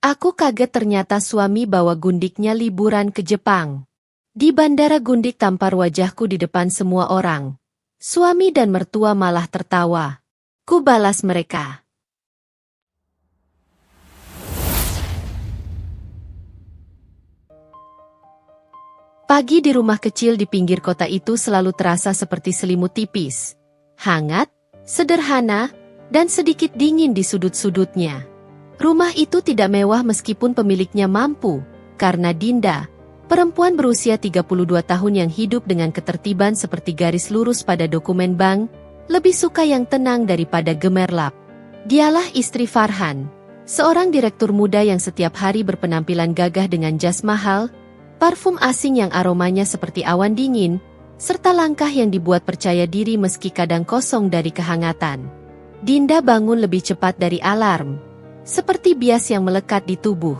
Aku kaget ternyata suami bawa gundiknya liburan ke Jepang. Di bandara gundik tampar wajahku di depan semua orang. Suami dan mertua malah tertawa. Ku balas mereka. Pagi di rumah kecil di pinggir kota itu selalu terasa seperti selimut tipis. Hangat, sederhana, dan sedikit dingin di sudut-sudutnya. Rumah itu tidak mewah meskipun pemiliknya mampu, karena Dinda, perempuan berusia 32 tahun yang hidup dengan ketertiban seperti garis lurus pada dokumen bank, lebih suka yang tenang daripada gemerlap. Dialah istri Farhan, seorang direktur muda yang setiap hari berpenampilan gagah dengan jas mahal, parfum asing yang aromanya seperti awan dingin, serta langkah yang dibuat percaya diri meski kadang kosong dari kehangatan. Dinda bangun lebih cepat dari alarm, seperti bias yang melekat di tubuh.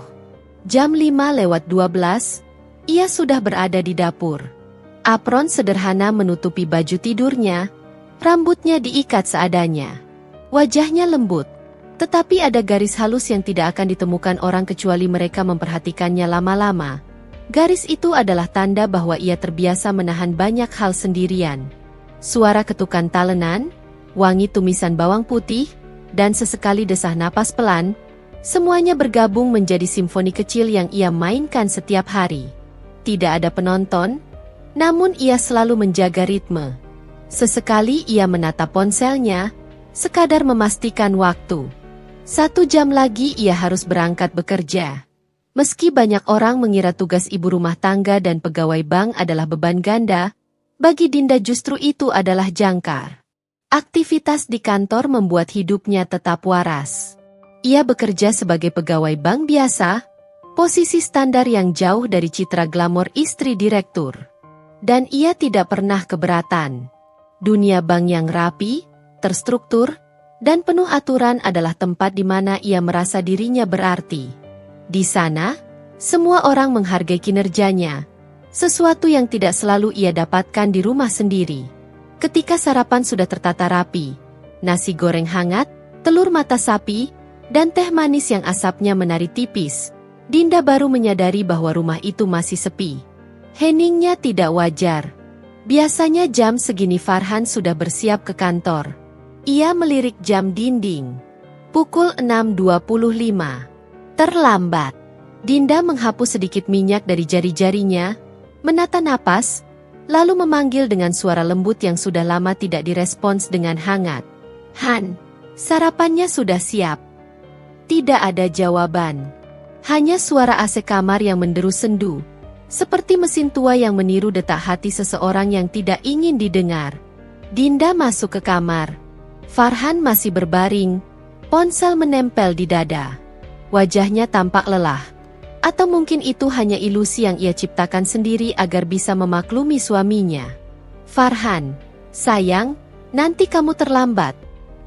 Jam 5:12, ia sudah berada di dapur. Apron sederhana menutupi baju tidurnya, rambutnya diikat seadanya. Wajahnya lembut, tetapi ada garis halus yang tidak akan ditemukan orang kecuali mereka memperhatikannya lama-lama. Garis itu adalah tanda bahwa ia terbiasa menahan banyak hal sendirian. Suara ketukan talenan, wangi tumisan bawang putih, dan sesekali desah napas pelan, semuanya bergabung menjadi simfoni kecil yang ia mainkan setiap hari. Tidak ada penonton, namun ia selalu menjaga ritme. Sesekali ia menatap ponselnya, sekadar memastikan waktu. 1 jam lagi ia harus berangkat bekerja. Meski banyak orang mengira tugas ibu rumah tangga dan pegawai bank adalah beban ganda, bagi Dinda justru itu adalah jangkar. Aktivitas di kantor membuat hidupnya tetap waras. Ia bekerja sebagai pegawai bank biasa, posisi standar yang jauh dari citra glamor istri direktur. Dan ia tidak pernah keberatan. Dunia bank yang rapi, terstruktur, dan penuh aturan adalah tempat di mana ia merasa dirinya berarti. Di sana, semua orang menghargai kinerjanya, sesuatu yang tidak selalu ia dapatkan di rumah sendiri. Ketika sarapan sudah tertata rapi, nasi goreng hangat, telur mata sapi, dan teh manis yang asapnya menari tipis, Dinda baru menyadari bahwa rumah itu masih sepi. Heningnya tidak wajar. Biasanya jam segini Farhan sudah bersiap ke kantor. Ia melirik jam dinding. Pukul 6.25. Terlambat. Dinda menghapus sedikit minyak dari jari-jarinya, menata napas, lalu memanggil dengan suara lembut yang sudah lama tidak direspons dengan hangat. Han, sarapannya sudah siap. Tidak ada jawaban. Hanya suara AC kamar yang menderu sendu, seperti mesin tua yang meniru detak hati seseorang yang tidak ingin didengar. Dinda masuk ke kamar. Farhan masih berbaring, ponsel menempel di dada. Wajahnya tampak lelah. Atau mungkin itu hanya ilusi yang ia ciptakan sendiri agar bisa memaklumi suaminya. Farhan, sayang, nanti kamu terlambat,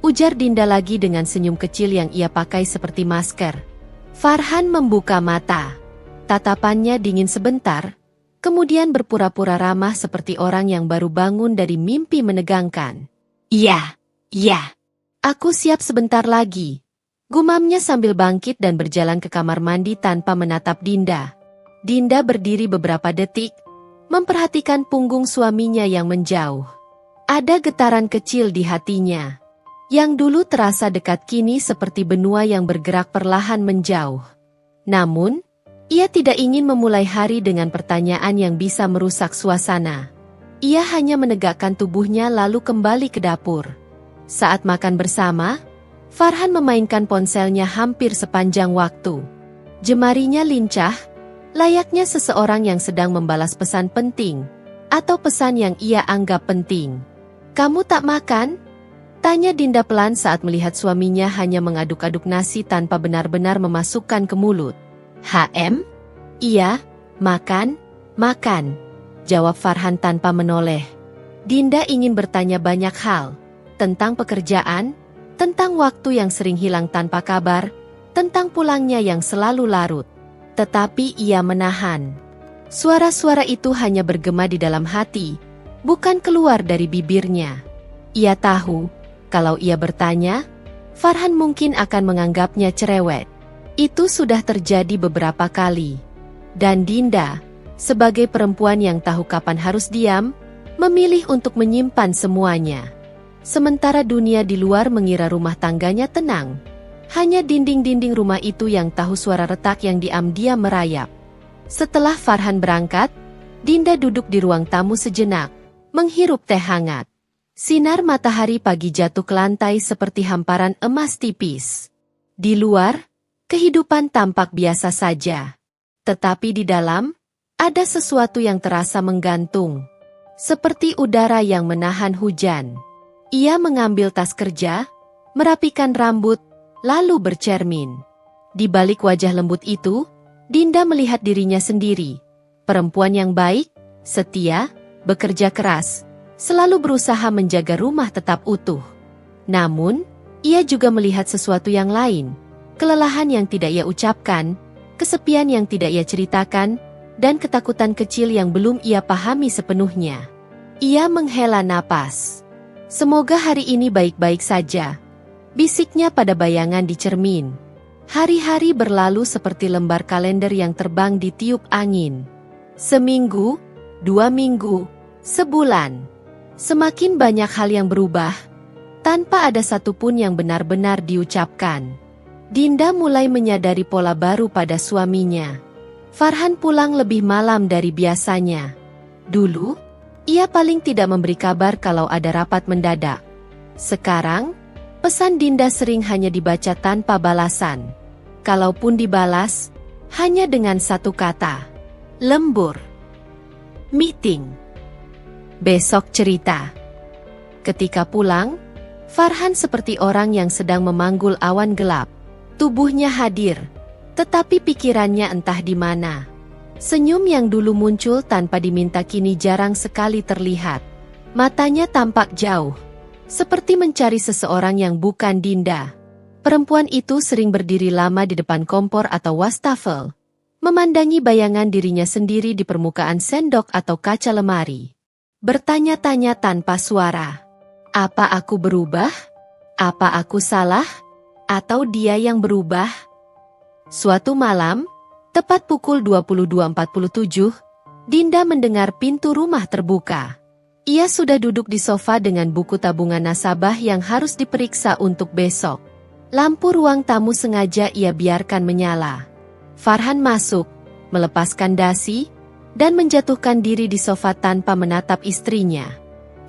ujar Dinda lagi dengan senyum kecil yang ia pakai seperti masker. Farhan membuka mata. Tatapannya dingin sebentar, kemudian berpura-pura ramah seperti orang yang baru bangun dari mimpi menegangkan. Iya, aku siap sebentar lagi. Gumamnya sambil bangkit dan berjalan ke kamar mandi tanpa menatap Dinda. Dinda berdiri beberapa detik, memperhatikan punggung suaminya yang menjauh. Ada getaran kecil di hatinya. Yang dulu terasa dekat kini seperti benua yang bergerak perlahan menjauh. Namun, ia tidak ingin memulai hari dengan pertanyaan yang bisa merusak suasana. Ia hanya menegakkan tubuhnya lalu kembali ke dapur. Saat makan bersama, Farhan memainkan ponselnya hampir sepanjang waktu. Jemarinya lincah, layaknya seseorang yang sedang membalas pesan penting, atau pesan yang ia anggap penting. Kamu tak makan? Tanya Dinda pelan saat melihat suaminya hanya mengaduk-aduk nasi tanpa benar-benar memasukkan ke mulut. Iya, makan, jawab Farhan tanpa menoleh. Dinda ingin bertanya banyak hal, tentang pekerjaan, tentang waktu yang sering hilang tanpa kabar, tentang pulangnya yang selalu larut. Tetapi ia menahan. Suara-suara itu hanya bergema di dalam hati, bukan keluar dari bibirnya. Ia tahu, kalau ia bertanya, Farhan mungkin akan menganggapnya cerewet. Itu sudah terjadi beberapa kali. Dan Dinda, sebagai perempuan yang tahu kapan harus diam, memilih untuk menyimpan semuanya. Sementara dunia di luar mengira rumah tangganya tenang. Hanya dinding-dinding rumah itu yang tahu suara retak yang diam-diam merayap. Setelah Farhan berangkat, Dinda duduk di ruang tamu sejenak, menghirup teh hangat. Sinar matahari pagi jatuh ke lantai seperti hamparan emas tipis. Di luar, kehidupan tampak biasa saja. Tetapi di dalam, ada sesuatu yang terasa menggantung. Seperti udara yang menahan hujan. Ia mengambil tas kerja, merapikan rambut, lalu bercermin. Di balik wajah lembut itu, Dinda melihat dirinya sendiri. Perempuan yang baik, setia, bekerja keras, selalu berusaha menjaga rumah tetap utuh. Namun, ia juga melihat sesuatu yang lain. Kelelahan yang tidak ia ucapkan, kesepian yang tidak ia ceritakan, dan ketakutan kecil yang belum ia pahami sepenuhnya. Ia menghela napas. Semoga hari ini baik-baik saja, bisiknya pada bayangan di cermin. Hari-hari berlalu seperti lembar kalender yang terbang di tiup angin. Seminggu, 2 minggu, sebulan. Semakin banyak hal yang berubah, tanpa ada satupun yang benar-benar diucapkan. Dinda mulai menyadari pola baru pada suaminya. Farhan pulang lebih malam dari biasanya. Dulu, ia paling tidak memberi kabar kalau ada rapat mendadak. Sekarang, pesan Dinda sering hanya dibaca tanpa balasan. Kalaupun dibalas, hanya dengan satu kata. Lembur. Meeting. Besok cerita. Ketika pulang, Farhan seperti orang yang sedang memanggul awan gelap. Tubuhnya hadir, tetapi pikirannya entah di mana. Senyum yang dulu muncul tanpa diminta kini jarang sekali terlihat. Matanya tampak jauh, seperti mencari seseorang yang bukan Dinda. Perempuan itu sering berdiri lama di depan kompor atau wastafel, memandangi bayangan dirinya sendiri di permukaan sendok atau kaca lemari. Bertanya-tanya tanpa suara. Apa aku berubah? Apa aku salah? Atau dia yang berubah? Suatu malam, tepat pukul 22.47, Dinda mendengar pintu rumah terbuka. Ia sudah duduk di sofa dengan buku tabungan nasabah yang harus diperiksa untuk besok. Lampu ruang tamu sengaja ia biarkan menyala. Farhan masuk, melepaskan dasi, dan menjatuhkan diri di sofa tanpa menatap istrinya.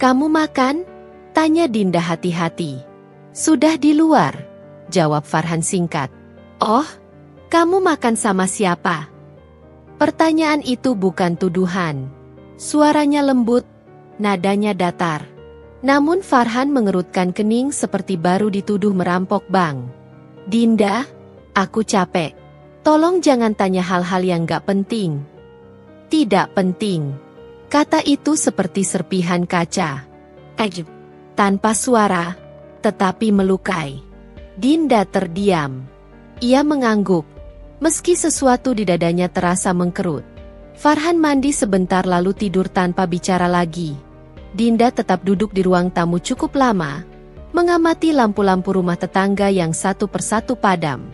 "Kamu makan?" tanya Dinda hati-hati. "Sudah di luar," jawab Farhan singkat. "Oh, kamu makan sama siapa?" Pertanyaan itu bukan tuduhan. Suaranya lembut, nadanya datar. Namun Farhan mengerutkan kening seperti baru dituduh merampok bank. "Dinda, aku capek. Tolong jangan tanya hal-hal yang gak penting." "Tidak penting," kata itu seperti serpihan kaca. Tanpa suara, tetapi melukai. Dinda terdiam. Ia mengangguk, meski sesuatu di dadanya terasa mengkerut. Farhan mandi sebentar lalu tidur tanpa bicara lagi. Dinda tetap duduk di ruang tamu cukup lama, mengamati lampu-lampu rumah tetangga yang satu persatu padam.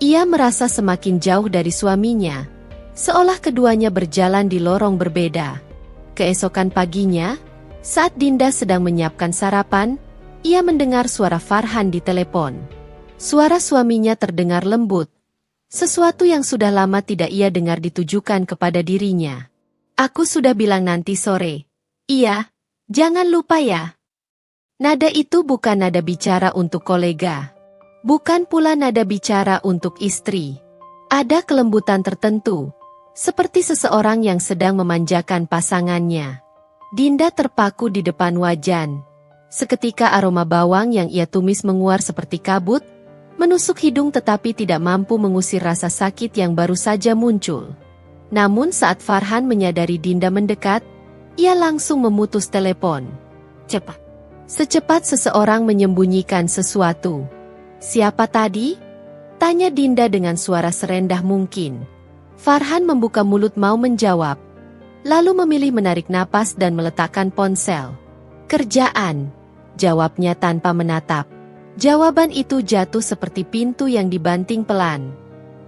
Ia merasa semakin jauh dari suaminya, seolah keduanya berjalan di lorong berbeda. Keesokan paginya, saat Dinda sedang menyiapkan sarapan, ia mendengar suara Farhan di telepon. Suara suaminya terdengar lembut. Sesuatu yang sudah lama tidak ia dengar ditujukan kepada dirinya. "Aku sudah bilang nanti sore." "Iya, jangan lupa ya." Nada itu bukan nada bicara untuk kolega. Bukan pula nada bicara untuk istri. Ada kelembutan tertentu, seperti seseorang yang sedang memanjakan pasangannya. Dinda terpaku di depan wajan. Seketika aroma bawang yang ia tumis menguar seperti kabut, menusuk hidung tetapi tidak mampu mengusir rasa sakit yang baru saja muncul. Namun saat Farhan menyadari Dinda mendekat, ia langsung memutus telepon. Cepat. Secepat seseorang menyembunyikan sesuatu. "Siapa tadi?" tanya Dinda dengan suara serendah mungkin. Farhan membuka mulut mau menjawab, lalu memilih menarik napas dan meletakkan ponsel. "Kerjaan," jawabnya tanpa menatap. Jawaban itu jatuh seperti pintu yang dibanting pelan.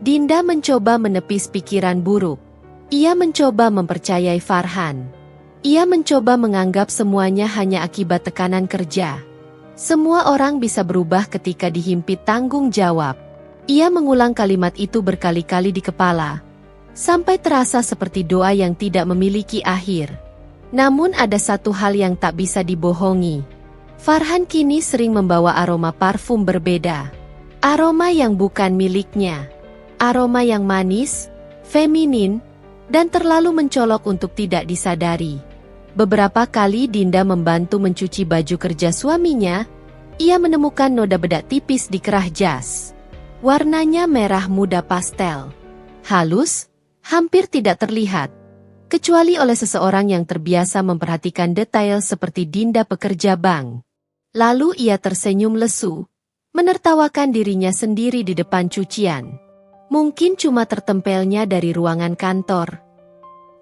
Dinda mencoba menepis pikiran buruk. Ia mencoba mempercayai Farhan. Ia mencoba menganggap semuanya hanya akibat tekanan kerja. Semua orang bisa berubah ketika dihimpit tanggung jawab. Ia mengulang kalimat itu berkali-kali di kepala, sampai terasa seperti doa yang tidak memiliki akhir. Namun ada satu hal yang tak bisa dibohongi. Farhan kini sering membawa aroma parfum berbeda. Aroma yang bukan miliknya. Aroma yang manis, feminin, dan terlalu mencolok untuk tidak disadari. Beberapa kali Dinda membantu mencuci baju kerja suaminya, ia menemukan noda bedak tipis di kerah jas. Warnanya merah muda pastel. Halus, hampir tidak terlihat. Kecuali oleh seseorang yang terbiasa memperhatikan detail seperti Dinda pekerja bank. Lalu ia tersenyum lesu, menertawakan dirinya sendiri di depan cucian. Mungkin cuma tertempelnya dari ruangan kantor.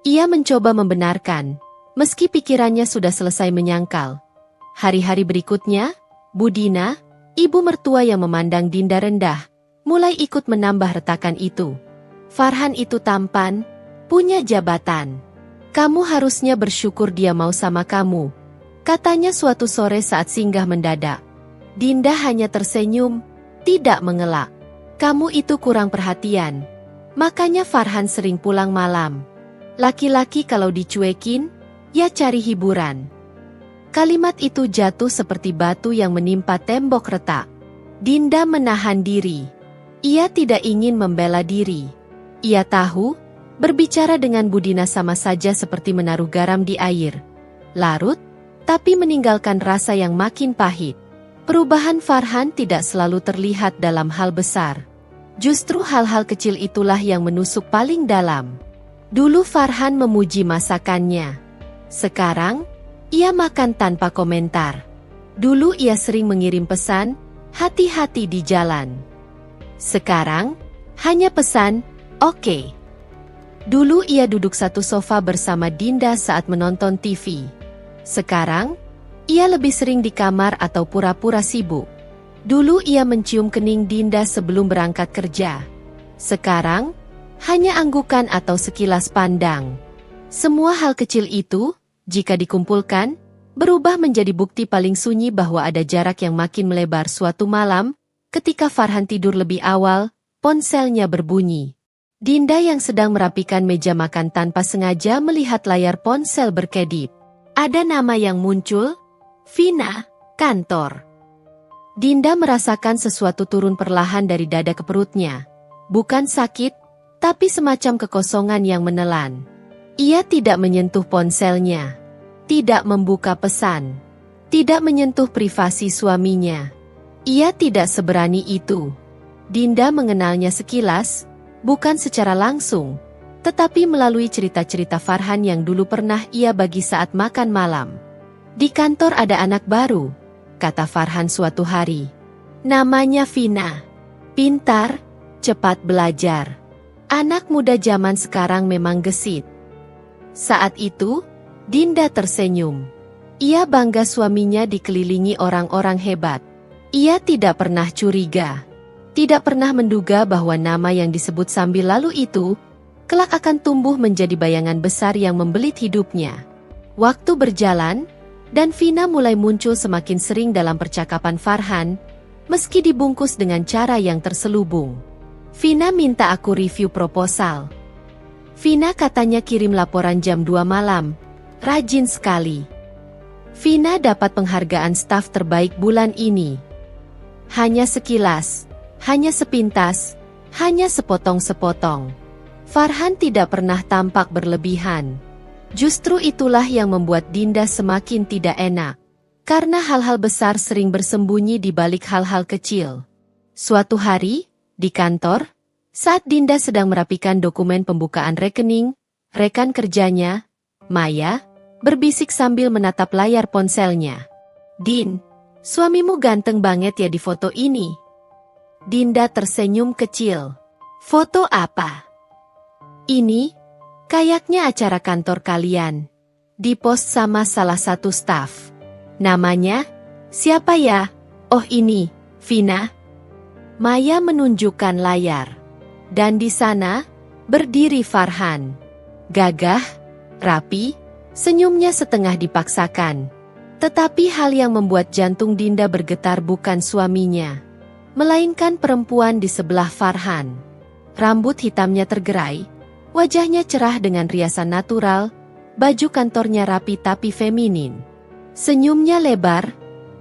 Ia mencoba membenarkan, meski pikirannya sudah selesai menyangkal. Hari-hari berikutnya, Budina, ibu mertua yang memandang Dinda rendah, mulai ikut menambah retakan itu. Farhan itu tampan, punya jabatan. Kamu harusnya bersyukur dia mau sama kamu, katanya suatu sore saat singgah mendadak. Dinda hanya tersenyum, tidak mengelak. Kamu itu kurang perhatian. Makanya Farhan sering pulang malam. Laki-laki kalau dicuekin, ya cari hiburan. Kalimat itu jatuh seperti batu yang menimpa tembok retak. Dinda menahan diri. Ia tidak ingin membela diri. Ia tahu, berbicara dengan Budina sama saja seperti menaruh garam di air. Larut, tapi meninggalkan rasa yang makin pahit. Perubahan Farhan tidak selalu terlihat dalam hal besar. Justru hal-hal kecil itulah yang menusuk paling dalam. Dulu Farhan memuji masakannya. Sekarang, ia makan tanpa komentar. Dulu ia sering mengirim pesan, hati-hati di jalan. Sekarang, hanya pesan, oke. Dulu ia duduk satu sofa bersama Dinda saat menonton TV. Sekarang, ia lebih sering di kamar atau pura-pura sibuk. Dulu ia mencium kening Dinda sebelum berangkat kerja. Sekarang, hanya anggukan atau sekilas pandang. Semua hal kecil itu, jika dikumpulkan, berubah menjadi bukti paling sunyi bahwa ada jarak yang makin melebar. Suatu malam, ketika Farhan tidur lebih awal, ponselnya berbunyi. Dinda yang sedang merapikan meja makan tanpa sengaja melihat layar ponsel berkedip. Ada nama yang muncul, Vina, kantor. Dinda merasakan sesuatu turun perlahan dari dada ke perutnya. Bukan sakit, tapi semacam kekosongan yang menelan. Ia tidak menyentuh ponselnya, tidak membuka pesan, tidak menyentuh privasi suaminya. Ia tidak seberani itu. Dinda mengenalnya sekilas, bukan secara langsung, tetapi melalui cerita-cerita Farhan yang dulu pernah ia bagi saat makan malam. Di kantor ada anak baru, kata Farhan suatu hari. Namanya Vina. Pintar, cepat belajar. Anak muda zaman sekarang memang gesit. Saat itu, Dinda tersenyum. Ia bangga suaminya dikelilingi orang-orang hebat. Ia tidak pernah curiga. Tidak pernah menduga bahwa nama yang disebut sambil lalu itu, kelak akan tumbuh menjadi bayangan besar yang membelit hidupnya. Waktu berjalan, dan Vina mulai muncul semakin sering dalam percakapan Farhan, meski dibungkus dengan cara yang terselubung. Vina minta aku review proposal. Vina katanya kirim laporan jam 2 malam. Rajin sekali. Vina dapat penghargaan staf terbaik bulan ini. Hanya sekilas, hanya sepintas, hanya sepotong-sepotong. Farhan tidak pernah tampak berlebihan. Justru itulah yang membuat Dinda semakin tidak enak. Karena hal-hal besar sering bersembunyi di balik hal-hal kecil. Suatu hari, di kantor, saat Dinda sedang merapikan dokumen pembukaan rekening, rekan kerjanya, Maya, berbisik sambil menatap layar ponselnya. Din, suamimu ganteng banget ya di foto ini. Dinda tersenyum kecil. Foto apa? Ini, kayaknya acara kantor kalian. Di-post sama salah satu staf. Namanya, siapa ya? Oh ini, Vina. Maya menunjukkan layar. Dan di sana, berdiri Farhan. Gagah, rapi, senyumnya setengah dipaksakan. Tetapi hal yang membuat jantung Dinda bergetar bukan suaminya, melainkan perempuan di sebelah Farhan. Rambut hitamnya tergerai, wajahnya cerah dengan riasan natural, baju kantornya rapi tapi feminin. Senyumnya lebar,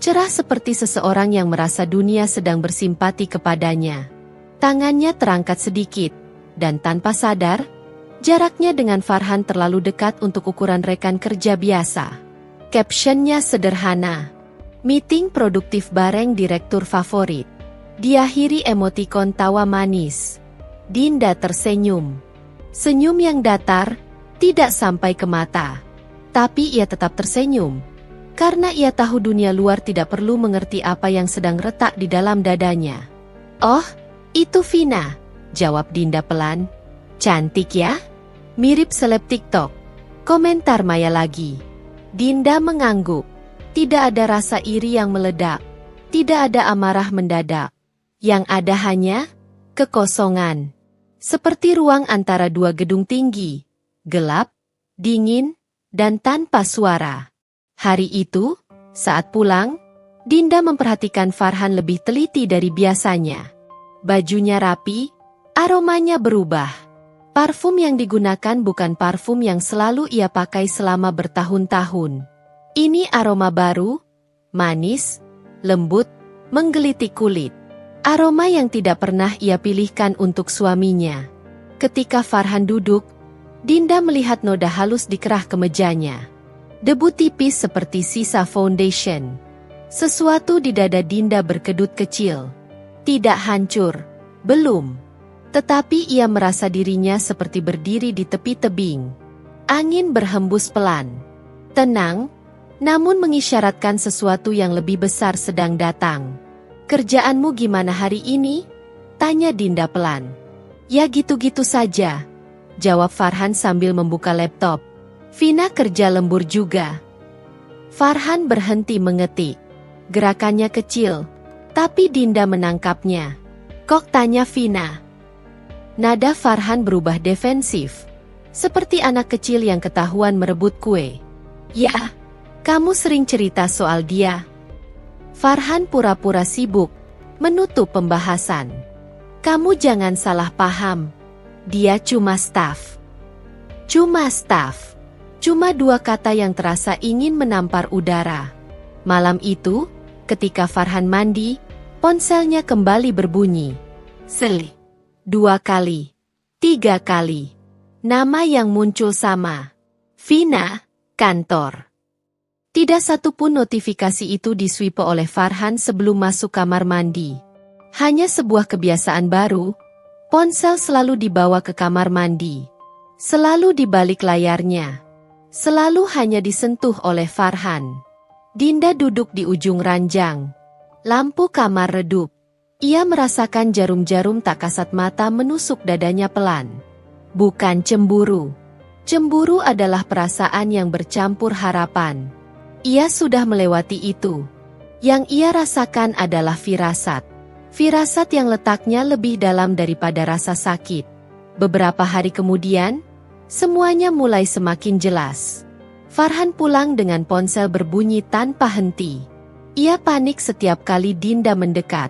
cerah seperti seseorang yang merasa dunia sedang bersimpati kepadanya. Tangannya terangkat sedikit, dan tanpa sadar, jaraknya dengan Farhan terlalu dekat untuk ukuran rekan kerja biasa. Captionnya sederhana. Meeting produktif bareng direktur favorit. Diakhiri emotikon tawa manis. Dinda tersenyum. Senyum yang datar, tidak sampai ke mata. Tapi ia tetap tersenyum. Karena ia tahu dunia luar tidak perlu mengerti apa yang sedang retak di dalam dadanya. "Oh, itu Vina," jawab Dinda pelan. "Cantik ya? Mirip seleb TikTok." Komentar Maya lagi. Dinda mengangguk. Tidak ada rasa iri yang meledak. Tidak ada amarah mendadak. Yang ada hanya kekosongan. Seperti ruang antara dua gedung tinggi. Gelap, dingin, dan tanpa suara. Hari itu, saat pulang, Dinda memperhatikan Farhan lebih teliti dari biasanya. Bajunya rapi, aromanya berubah. Parfum yang digunakan bukan parfum yang selalu ia pakai selama bertahun-tahun. Ini aroma baru, manis, lembut, menggelitik kulit. Aroma yang tidak pernah ia pilihkan untuk suaminya. Ketika Farhan duduk, Dinda melihat noda halus di kerah kemejanya. Debu tipis seperti sisa foundation. Sesuatu di dada Dinda berkedut kecil. Tidak hancur, belum. Tetapi ia merasa dirinya seperti berdiri di tepi tebing. Angin berhembus pelan. Tenang, namun mengisyaratkan sesuatu yang lebih besar sedang datang. "Kerjaanmu gimana hari ini?" tanya Dinda pelan. "Ya gitu-gitu saja," jawab Farhan sambil membuka laptop. "Vina kerja lembur juga." Farhan berhenti mengetik. Gerakannya kecil, tapi Dinda menangkapnya. "Kok?" tanya Vina. Nada Farhan berubah defensif. Seperti anak kecil yang ketahuan merebut kue. "Ya, kamu sering cerita soal dia." Farhan pura-pura sibuk, menutup pembahasan. "Kamu jangan salah paham. Dia cuma staf." Cuma staf. Cuma dua kata yang terasa ingin menampar udara. Malam itu, ketika Farhan mandi, ponselnya kembali berbunyi. Seli. 2 kali. 3 kali. Nama yang muncul sama. Vina, kantor. Tidak satupun notifikasi itu diswipe oleh Farhan sebelum masuk kamar mandi. Hanya sebuah kebiasaan baru, ponsel selalu dibawa ke kamar mandi. Selalu di balik layarnya. Selalu hanya disentuh oleh Farhan. Dinda duduk di ujung ranjang. Lampu kamar redup. Ia merasakan jarum-jarum tak kasat mata menusuk dadanya pelan. Bukan cemburu. Cemburu adalah perasaan yang bercampur harapan. Ia sudah melewati itu. Yang ia rasakan adalah firasat. Firasat yang letaknya lebih dalam daripada rasa sakit. Beberapa hari kemudian, semuanya mulai semakin jelas. Farhan pulang dengan ponsel berbunyi tanpa henti. Ia panik setiap kali Dinda mendekat.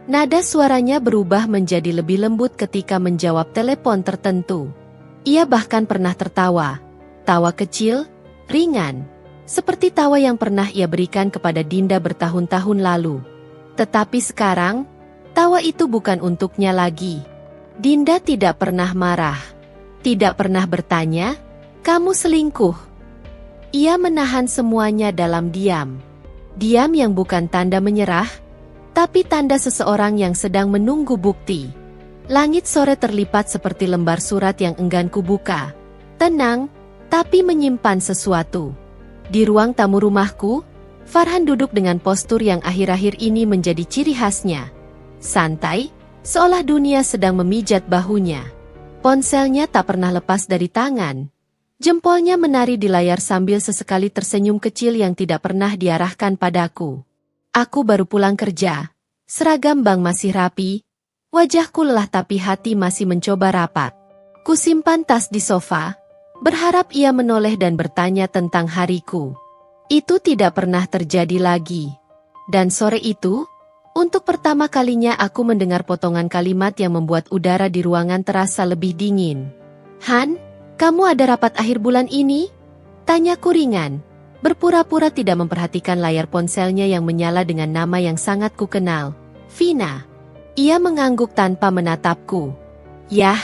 Nada suaranya berubah menjadi lebih lembut ketika menjawab telepon tertentu. Ia bahkan pernah tertawa. Tawa kecil, ringan. Seperti tawa yang pernah ia berikan kepada Dinda bertahun-tahun lalu. Tetapi sekarang, tawa itu bukan untuknya lagi. Dinda tidak pernah marah. Tidak pernah bertanya, "Kamu selingkuh?" Ia menahan semuanya dalam diam. Diam yang bukan tanda menyerah, tapi tanda seseorang yang sedang menunggu bukti. Langit sore terlipat seperti lembar surat yang enggan kubuka. Tenang, tapi menyimpan sesuatu. Di ruang tamu rumahku, Farhan duduk dengan postur yang akhir-akhir ini menjadi ciri khasnya. Santai, seolah dunia sedang memijat bahunya. Ponselnya tak pernah lepas dari tangan. Jempolnya menari di layar sambil sesekali tersenyum kecil yang tidak pernah diarahkan padaku. Aku baru pulang kerja. Seragam bank masih rapi. Wajahku lelah tapi hati masih mencoba rapat. Kusimpan tas di sofa, berharap ia menoleh dan bertanya tentang hariku. Itu tidak pernah terjadi lagi. Dan sore itu, untuk pertama kalinya aku mendengar potongan kalimat yang membuat udara di ruangan terasa lebih dingin. "Han, kamu ada rapat akhir bulan ini?" Tanyaku ringan, berpura-pura tidak memperhatikan layar ponselnya yang menyala dengan nama yang sangat kukenal, Vina. Ia mengangguk tanpa menatapku. "Yah,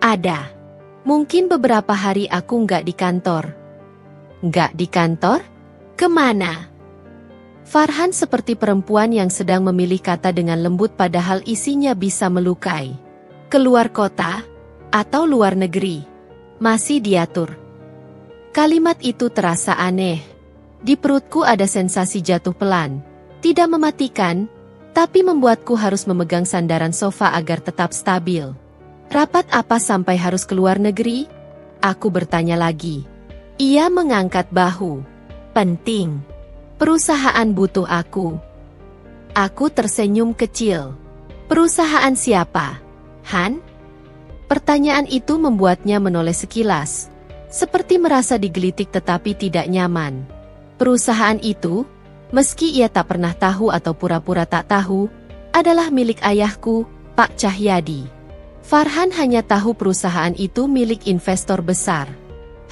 ada. Mungkin beberapa hari aku nggak di kantor." "Nggak di kantor? Kemana?" Farhan seperti perempuan yang sedang memilih kata dengan lembut padahal isinya bisa melukai. "Keluar kota? Atau luar negeri?" "Masih diatur." Kalimat itu terasa aneh. Di perutku ada sensasi jatuh pelan. Tidak mematikan, tapi membuatku harus memegang sandaran sofa agar tetap stabil. "Rapat apa sampai harus keluar negeri?" Aku bertanya lagi. Ia mengangkat bahu. "Penting. Perusahaan butuh aku." Aku tersenyum kecil. "Perusahaan siapa, Han?" Pertanyaan itu membuatnya menoleh sekilas, seperti merasa digelitik tetapi tidak nyaman. Perusahaan itu, meski ia tak pernah tahu atau pura-pura tak tahu, adalah milik ayahku, Pak Cahyadi. Farhan hanya tahu perusahaan itu milik investor besar.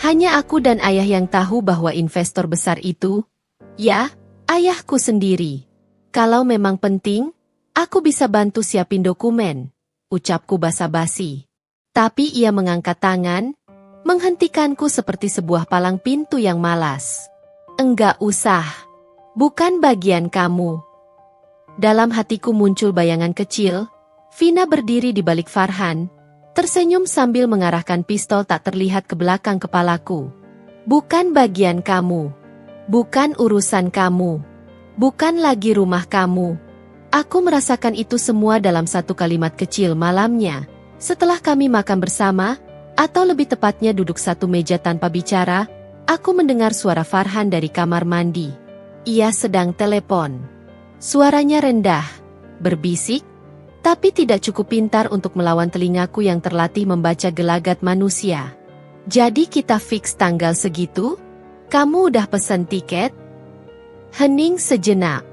Hanya aku dan ayah yang tahu bahwa investor besar itu, ya, ayahku sendiri. "Kalau memang penting, aku bisa bantu siapin dokumen," ucapku basa-basi. Tapi ia mengangkat tangan, menghentikanku seperti sebuah palang pintu yang malas. "Enggak usah. Bukan bagian kamu." Dalam hatiku muncul bayangan kecil, Vina berdiri di balik Farhan, tersenyum sambil mengarahkan pistol tak terlihat ke belakang kepalaku. "Bukan bagian kamu. Bukan urusan kamu. Bukan lagi rumah kamu." Aku merasakan itu semua dalam satu kalimat kecil malamnya. Setelah kami makan bersama, atau lebih tepatnya duduk satu meja tanpa bicara, aku mendengar suara Farhan dari kamar mandi. Ia sedang telepon. Suaranya rendah, berbisik, tapi tidak cukup pintar untuk melawan telingaku yang terlatih membaca gelagat manusia. "Jadi kita fix tanggal segitu? Kamu udah pesan tiket?" Hening sejenak.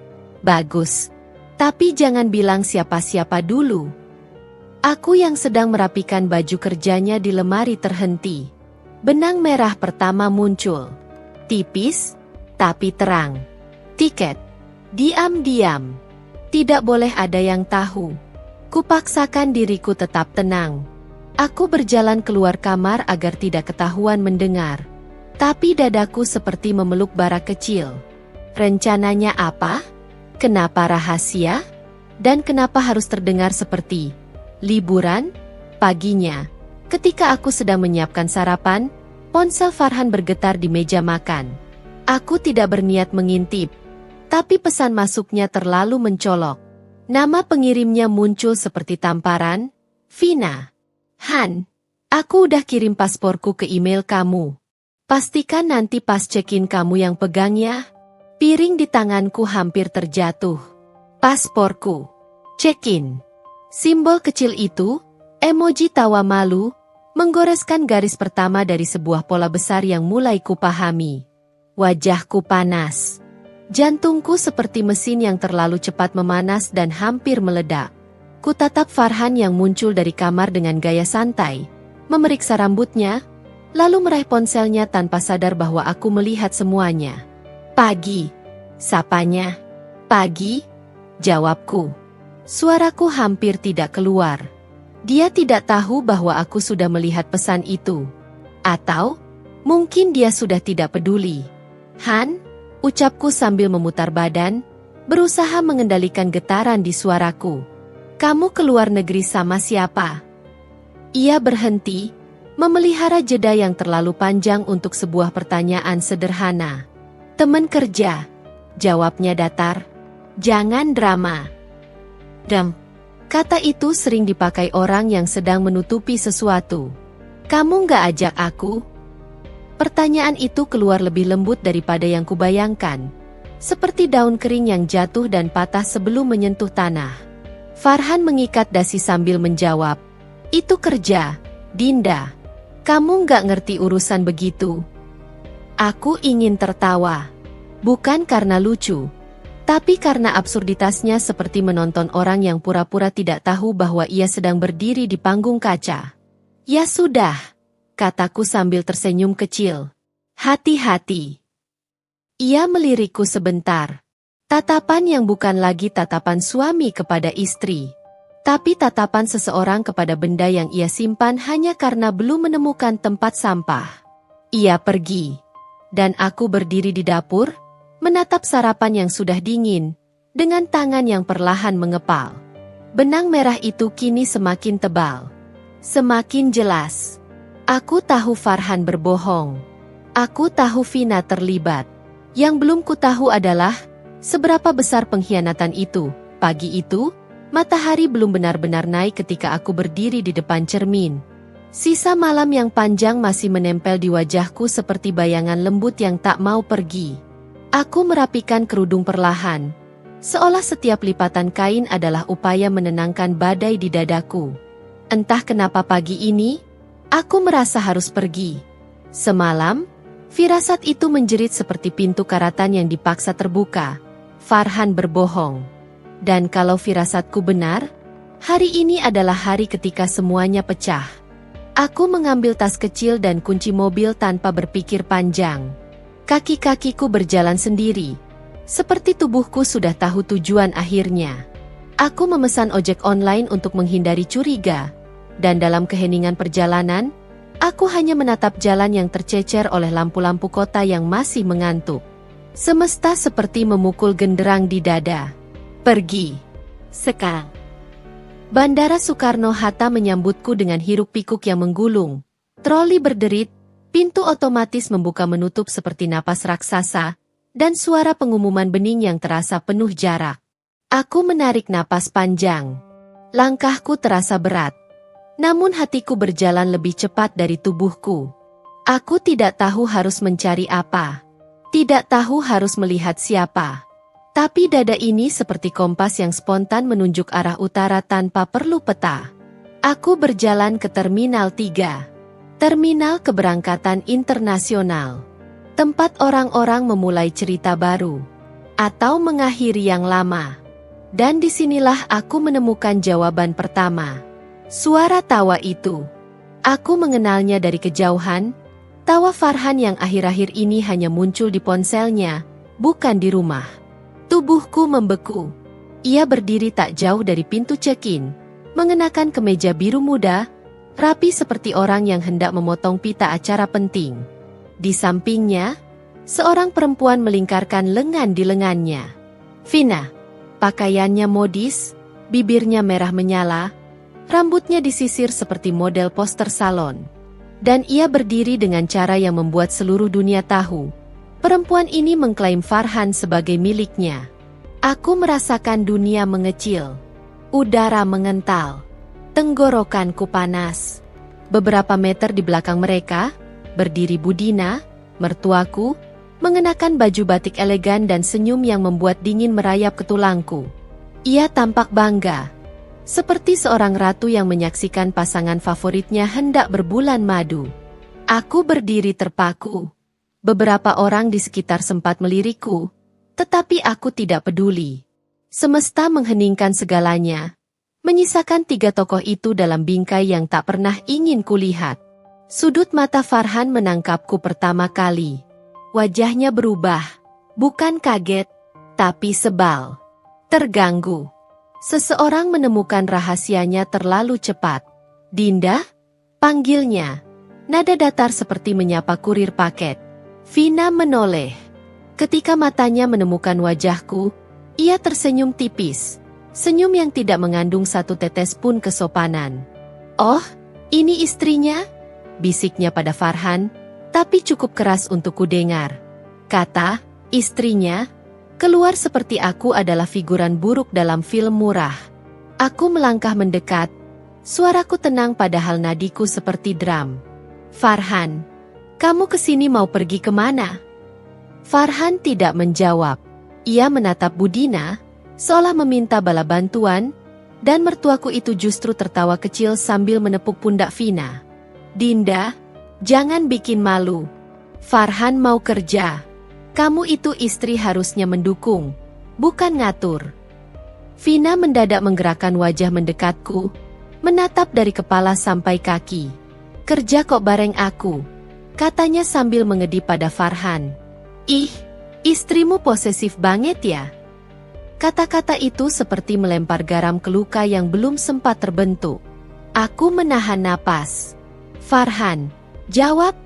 "Bagus. Tapi jangan bilang siapa-siapa dulu." Aku yang sedang merapikan baju kerjanya di lemari terhenti. Benang merah pertama muncul. Tipis, tapi terang. "Tiket." Diam-diam. Tidak boleh ada yang tahu. Kupaksakan diriku tetap tenang. Aku berjalan keluar kamar agar tidak ketahuan mendengar. Tapi dadaku seperti memeluk bara kecil. Rencananya apa? Kenapa rahasia? Dan kenapa harus terdengar seperti liburan? Paginya, ketika aku sedang menyiapkan sarapan, ponsel Farhan bergetar di meja makan. Aku tidak berniat mengintip, tapi pesan masuknya terlalu mencolok. Nama pengirimnya muncul seperti tamparan, "Vina. Han, aku udah kirim pasporku ke email kamu. Pastikan nanti pas check-in kamu yang pegang ya." Piring di tanganku hampir terjatuh. Pasporku. Check-in. Simbol kecil itu, emoji tawa malu, menggoreskan garis pertama dari sebuah pola besar yang mulai kupahami. Wajahku panas. Jantungku seperti mesin yang terlalu cepat memanas dan hampir meledak. Kutatap Farhan yang muncul dari kamar dengan gaya santai, memeriksa rambutnya, lalu meraih ponselnya tanpa sadar bahwa aku melihat semuanya. "Pagi," sapanya. "Pagi," jawabku. Suaraku hampir tidak keluar. Dia tidak tahu bahwa aku sudah melihat pesan itu. Atau, mungkin dia sudah tidak peduli. "Han," ucapku sambil memutar badan, berusaha mengendalikan getaran di suaraku. "Kamu keluar negeri sama siapa?" Ia berhenti, memelihara jeda yang terlalu panjang untuk sebuah pertanyaan sederhana. "Teman kerja," jawabnya datar. "Jangan drama." Kata itu sering dipakai orang yang sedang menutupi sesuatu. "Kamu nggak ajak aku?" Pertanyaan itu keluar lebih lembut daripada yang kubayangkan. Seperti daun kering yang jatuh dan patah sebelum menyentuh tanah. Farhan mengikat dasi sambil menjawab, "Itu kerja, Dinda. Kamu nggak ngerti urusan begitu." Aku ingin tertawa. Bukan karena lucu, tapi karena absurditasnya seperti menonton orang yang pura-pura tidak tahu bahwa ia sedang berdiri di panggung kaca. "Ya sudah," kataku sambil tersenyum kecil. "Hati-hati." Ia melirikku sebentar. Tatapan yang bukan lagi tatapan suami kepada istri, tapi tatapan seseorang kepada benda yang ia simpan hanya karena belum menemukan tempat sampah. Ia pergi, dan aku berdiri di dapur, menatap sarapan yang sudah dingin, dengan tangan yang perlahan mengepal. Benang merah itu kini semakin tebal, semakin jelas. Aku tahu Farhan berbohong. Aku tahu Vina terlibat. Yang belum kutahu adalah seberapa besar pengkhianatan itu. Pagi itu, matahari belum benar-benar naik ketika aku berdiri di depan cermin. Sisa malam yang panjang masih menempel di wajahku seperti bayangan lembut yang tak mau pergi. Aku merapikan kerudung perlahan, seolah setiap lipatan kain adalah upaya menenangkan badai di dadaku. Entah kenapa pagi ini, aku merasa harus pergi. Semalam, firasat itu menjerit seperti pintu karatan yang dipaksa terbuka. Farhan berbohong. Dan kalau firasatku benar, hari ini adalah hari ketika semuanya pecah. Aku mengambil tas kecil dan kunci mobil tanpa berpikir panjang. Kaki-kakiku berjalan sendiri. Seperti tubuhku sudah tahu tujuan akhirnya. Aku memesan ojek online untuk menghindari curiga. Dan dalam keheningan perjalanan, aku hanya menatap jalan yang tercecer oleh lampu-lampu kota yang masih mengantuk. Semesta seperti memukul genderang di dada. Pergi. Sekarang. Bandara Soekarno-Hatta menyambutku dengan hiruk-pikuk yang menggulung. Troli berderit, pintu otomatis membuka menutup seperti napas raksasa, dan suara pengumuman bening yang terasa penuh jarak. Aku menarik napas panjang. Langkahku terasa berat. Namun hatiku berjalan lebih cepat dari tubuhku. Aku tidak tahu harus mencari apa. Tidak tahu harus melihat siapa. Tapi dada ini seperti kompas yang spontan menunjuk arah utara tanpa perlu peta. Aku berjalan ke Terminal 3. Terminal keberangkatan internasional. Tempat orang-orang memulai cerita baru. Atau mengakhiri yang lama. Dan disinilah aku menemukan jawaban pertama. Suara tawa itu. Aku mengenalnya dari kejauhan. Tawa Farhan yang akhir-akhir ini hanya muncul di ponselnya, bukan di rumah. Tubuhku membeku. Ia berdiri tak jauh dari pintu check-in, mengenakan kemeja biru muda, rapi seperti orang yang hendak memotong pita acara penting. Di sampingnya, seorang perempuan melingkarkan lengan di lengannya. Vina. Pakaiannya modis, bibirnya merah menyala, rambutnya disisir seperti model poster salon. Dan ia berdiri dengan cara yang membuat seluruh dunia tahu. Perempuan ini mengklaim Farhan sebagai miliknya. Aku merasakan dunia mengecil. Udara mengental. Tenggorokanku panas. Beberapa meter di belakang mereka, berdiri Budina, mertuaku, mengenakan baju batik elegan dan senyum yang membuat dingin merayap ke tulangku. Ia tampak bangga. Seperti seorang ratu yang menyaksikan pasangan favoritnya hendak berbulan madu. Aku berdiri terpaku. Beberapa orang di sekitar sempat melirikku, tetapi aku tidak peduli. Semesta mengheningkan segalanya, menyisakan 3 tokoh itu dalam bingkai yang tak pernah ingin kulihat. Sudut mata Farhan menangkapku pertama kali. Wajahnya berubah, bukan kaget, tapi sebal. Terganggu. Seseorang menemukan rahasianya terlalu cepat. Dinda? Panggilnya. Nada datar seperti menyapa kurir paket. Vina menoleh. Ketika matanya menemukan wajahku, ia tersenyum tipis. Senyum yang tidak mengandung satu tetes pun kesopanan. "Oh, ini istrinya?" bisiknya pada Farhan, tapi cukup keras untuk kudengar. Kata, istrinya, keluar seperti aku adalah figuran buruk dalam film murah. Aku melangkah mendekat. Suaraku tenang padahal nadiku seperti drum. "Farhan, kamu kesini mau pergi kemana?" Farhan tidak menjawab. Ia menatap Budina, seolah meminta bala bantuan, Dan mertuaku itu justru tertawa kecil sambil menepuk pundak Vina. Dinda, jangan bikin malu. Farhan mau kerja. Kamu itu istri harusnya mendukung, bukan ngatur. Vina mendadak menggerakkan wajah mendekatku, menatap dari kepala sampai kaki. Kerja kok bareng aku, katanya sambil mengedip pada Farhan. Ih, istrimu posesif banget ya. Kata-kata itu seperti melempar garam ke luka yang belum sempat terbentuk. Aku menahan napas. Farhan, jawab.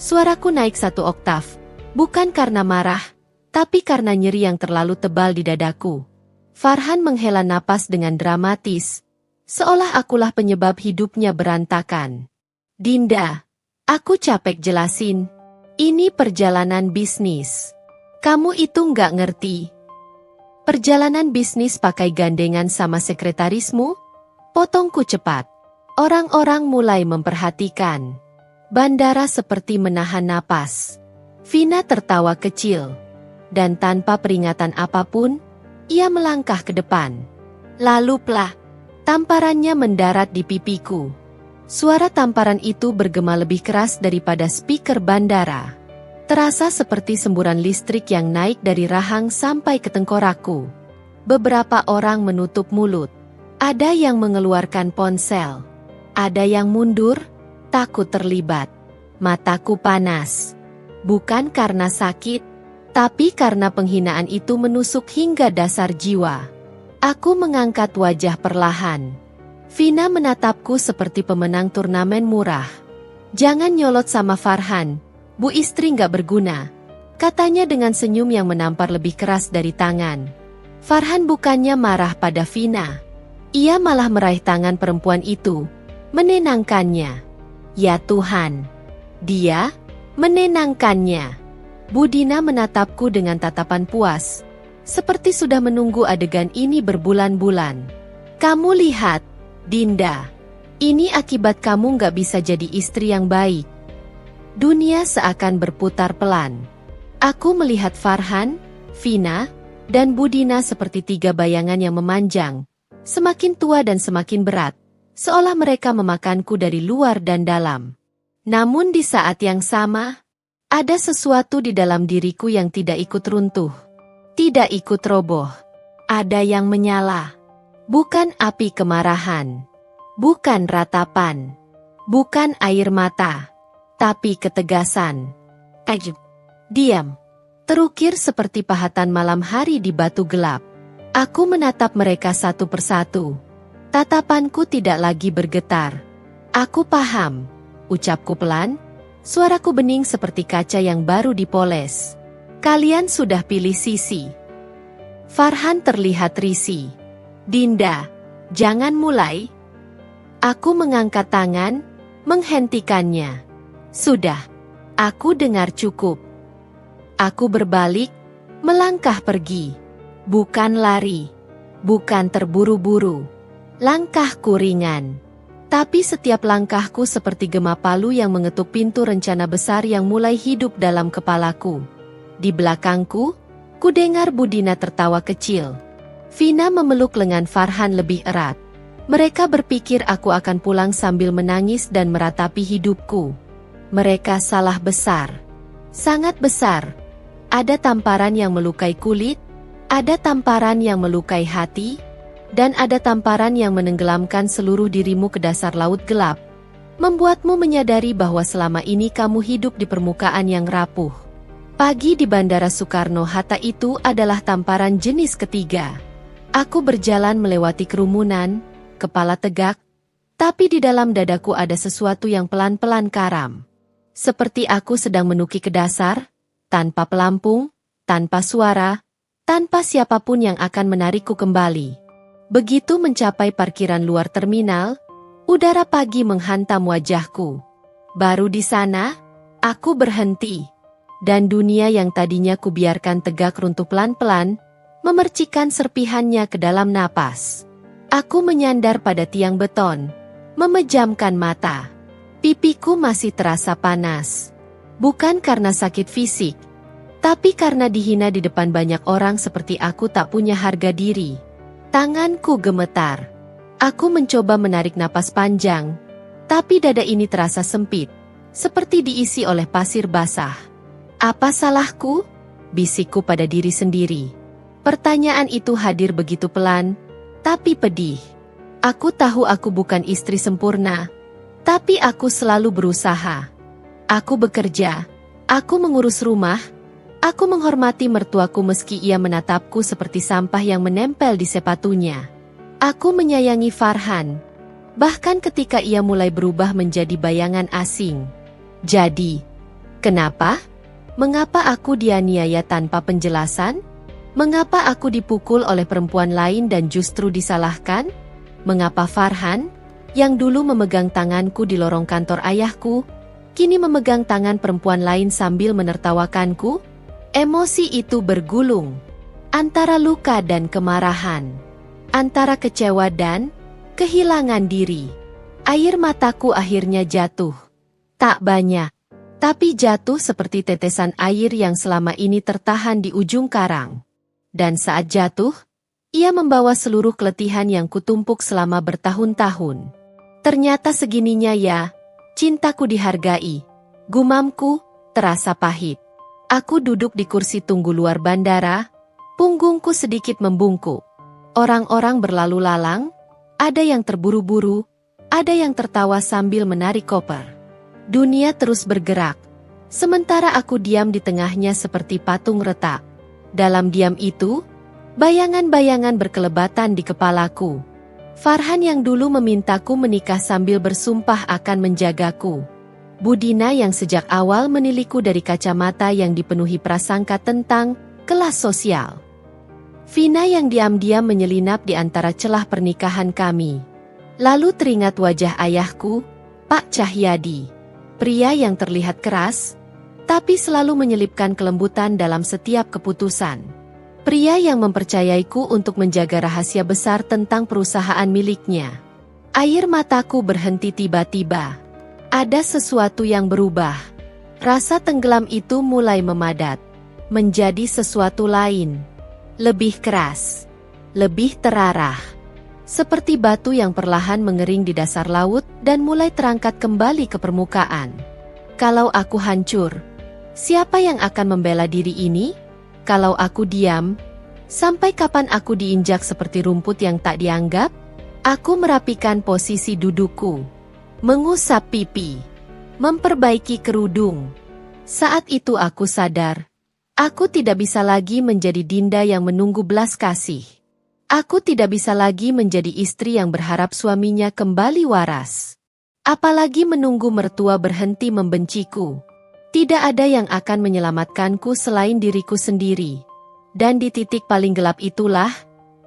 Suaraku naik 1 oktav, bukan karena marah, tapi karena nyeri yang terlalu tebal di dadaku. Farhan menghela napas dengan dramatis, seolah akulah penyebab hidupnya berantakan. Dinda, aku capek jelasin. Ini perjalanan bisnis. Kamu itu nggak ngerti. Perjalanan bisnis pakai gandengan sama sekretarismu? Potongku cepat. Orang-orang mulai memperhatikan. Bandara seperti menahan napas. Vina tertawa kecil. Dan tanpa peringatan apapun, ia melangkah ke depan. Lalu plak, tamparannya mendarat di pipiku. Suara tamparan itu bergema lebih keras daripada speaker bandara. Terasa seperti semburan listrik yang naik dari rahang sampai ke tengkorakku. Beberapa orang menutup mulut. Ada yang mengeluarkan ponsel. Ada yang mundur, takut terlibat. Mataku panas. Bukan karena sakit, tapi karena penghinaan itu menusuk hingga dasar jiwa. Aku mengangkat wajah perlahan. Vina menatapku seperti pemenang turnamen murah. Jangan nyolot sama Farhan, Bu istri nggak berguna, katanya dengan senyum yang menampar lebih keras dari tangan. Farhan bukannya marah pada Vina. Ia malah meraih tangan perempuan itu, menenangkannya. Ya Tuhan, dia menenangkannya. Budina menatapku dengan tatapan puas, seperti sudah menunggu adegan ini berbulan-bulan. Kamu lihat, Dinda, ini akibat kamu nggak bisa jadi istri yang baik. Dunia seakan berputar pelan. Aku melihat Farhan, Vina, dan Budina seperti 3 bayangan yang memanjang, semakin tua dan semakin berat, seolah mereka memakanku dari luar dan dalam. Namun di saat yang sama, ada sesuatu di dalam diriku yang tidak ikut runtuh, tidak ikut roboh. Ada yang menyala. Bukan api kemarahan, bukan ratapan, bukan air mata, tapi ketegasan. Diam. Terukir seperti pahatan malam hari di batu gelap. Aku menatap mereka satu persatu. Tatapanku tidak lagi bergetar. Aku paham. Ucapku pelan. Suaraku bening seperti kaca yang baru dipoles. Kalian sudah pilih sisi. Farhan terlihat risih. Dinda, jangan mulai. Aku mengangkat tangan, menghentikannya. Sudah, aku dengar cukup. Aku berbalik, melangkah pergi. Bukan lari, bukan terburu-buru. Langkahku ringan. Tapi setiap langkahku seperti gema palu yang mengetuk pintu rencana besar yang mulai hidup dalam kepalaku. Di belakangku, kudengar Budina tertawa kecil. Vina memeluk lengan Farhan lebih erat. Mereka berpikir aku akan pulang sambil menangis dan meratapi hidupku. Mereka salah besar. Sangat besar. Ada tamparan yang melukai kulit, ada tamparan yang melukai hati, dan ada tamparan yang menenggelamkan seluruh dirimu ke dasar laut gelap, membuatmu menyadari bahwa selama ini kamu hidup di permukaan yang rapuh. Pagi di Bandara Soekarno-Hatta itu adalah tamparan jenis ketiga. Aku berjalan melewati kerumunan, kepala tegak, tapi di dalam dadaku ada sesuatu yang pelan-pelan karam. Seperti aku sedang menuki ke dasar, tanpa pelampung, tanpa suara, tanpa siapapun yang akan menarikku kembali. Begitu mencapai parkiran luar terminal, udara pagi menghantam wajahku. Baru di sana, aku berhenti. Dan dunia yang tadinya kubiarkan tegak runtuh pelan-pelan, memercikan serpihannya ke dalam napas. Aku menyandar pada tiang beton, memejamkan mata. Pipiku masih terasa panas. Bukan karena sakit fisik, tapi karena dihina di depan banyak orang seperti aku tak punya harga diri. Tanganku gemetar. Aku mencoba menarik napas panjang, tapi dada ini terasa sempit, seperti diisi oleh pasir basah. Apa salahku? Bisikku pada diri sendiri. Pertanyaan itu hadir begitu pelan, tapi pedih. Aku tahu aku bukan istri sempurna, tapi aku selalu berusaha. Aku bekerja, aku mengurus rumah, aku menghormati mertuaku meski ia menatapku seperti sampah yang menempel di sepatunya. Aku menyayangi Farhan, bahkan ketika ia mulai berubah menjadi bayangan asing. Jadi, kenapa? Mengapa aku dianiaya tanpa penjelasan? Mengapa aku dipukul oleh perempuan lain dan justru disalahkan? Mengapa Farhan, yang dulu memegang tanganku di lorong kantor ayahku, kini memegang tangan perempuan lain sambil menertawakanku? Emosi itu bergulung antara luka dan kemarahan, antara kecewa dan kehilangan diri. Air mataku akhirnya jatuh. Tak banyak, tapi jatuh seperti tetesan air yang selama ini tertahan di ujung karang. Dan saat jatuh, ia membawa seluruh keletihan yang kutumpuk selama bertahun-tahun. Ternyata segininya ya, cintaku dihargai. Gumamku terasa pahit. Aku duduk di kursi tunggu luar bandara, punggungku sedikit membungkuk. Orang-orang berlalu lalang, ada yang terburu-buru, ada yang tertawa sambil menarik koper. Dunia terus bergerak, sementara aku diam di tengahnya seperti patung retak. Dalam diam itu, bayangan-bayangan berkelebatan di kepalaku. Farhan yang dulu memintaku menikah sambil bersumpah akan menjagaku. Budina yang sejak awal menilaiku dari kacamata yang dipenuhi prasangka tentang kelas sosial. Vina yang diam-diam menyelinap di antara celah pernikahan kami. Lalu teringat wajah ayahku, Pak Cahyadi. Pria yang terlihat keras, tapi selalu menyelipkan kelembutan dalam setiap keputusan. Pria yang mempercayaiku untuk menjaga rahasia besar tentang perusahaan miliknya. Air mataku berhenti tiba-tiba. Ada sesuatu yang berubah. Rasa tenggelam itu mulai memadat, menjadi sesuatu lain. Lebih keras, lebih terarah. Seperti batu yang perlahan mengering di dasar laut dan mulai terangkat kembali ke permukaan. Kalau aku hancur, siapa yang akan membela diri ini? Kalau aku diam, sampai kapan aku diinjak seperti rumput yang tak dianggap? Aku merapikan posisi dudukku, mengusap pipi, memperbaiki kerudung. Saat itu aku sadar, aku tidak bisa lagi menjadi Dinda yang menunggu belas kasih. Aku tidak bisa lagi menjadi istri yang berharap suaminya kembali waras. Apalagi menunggu mertua berhenti membenciku. Tidak ada yang akan menyelamatkanku selain diriku sendiri. Dan di titik paling gelap itulah,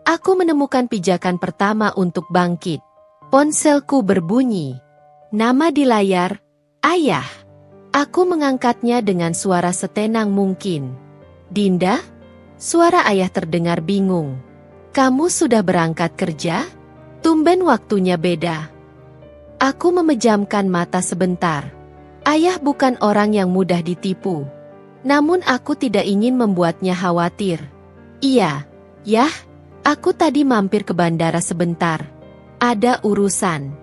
aku menemukan pijakan pertama untuk bangkit. Ponselku berbunyi. Nama di layar, Ayah. Aku mengangkatnya dengan suara setenang mungkin. Dinda? Suara ayah terdengar bingung. Kamu sudah berangkat kerja? Tumben waktunya beda. Aku memejamkan mata sebentar. Ayah bukan orang yang mudah ditipu. Namun aku tidak ingin membuatnya khawatir. Iya, Yah, aku tadi mampir ke bandara sebentar. Ada urusan.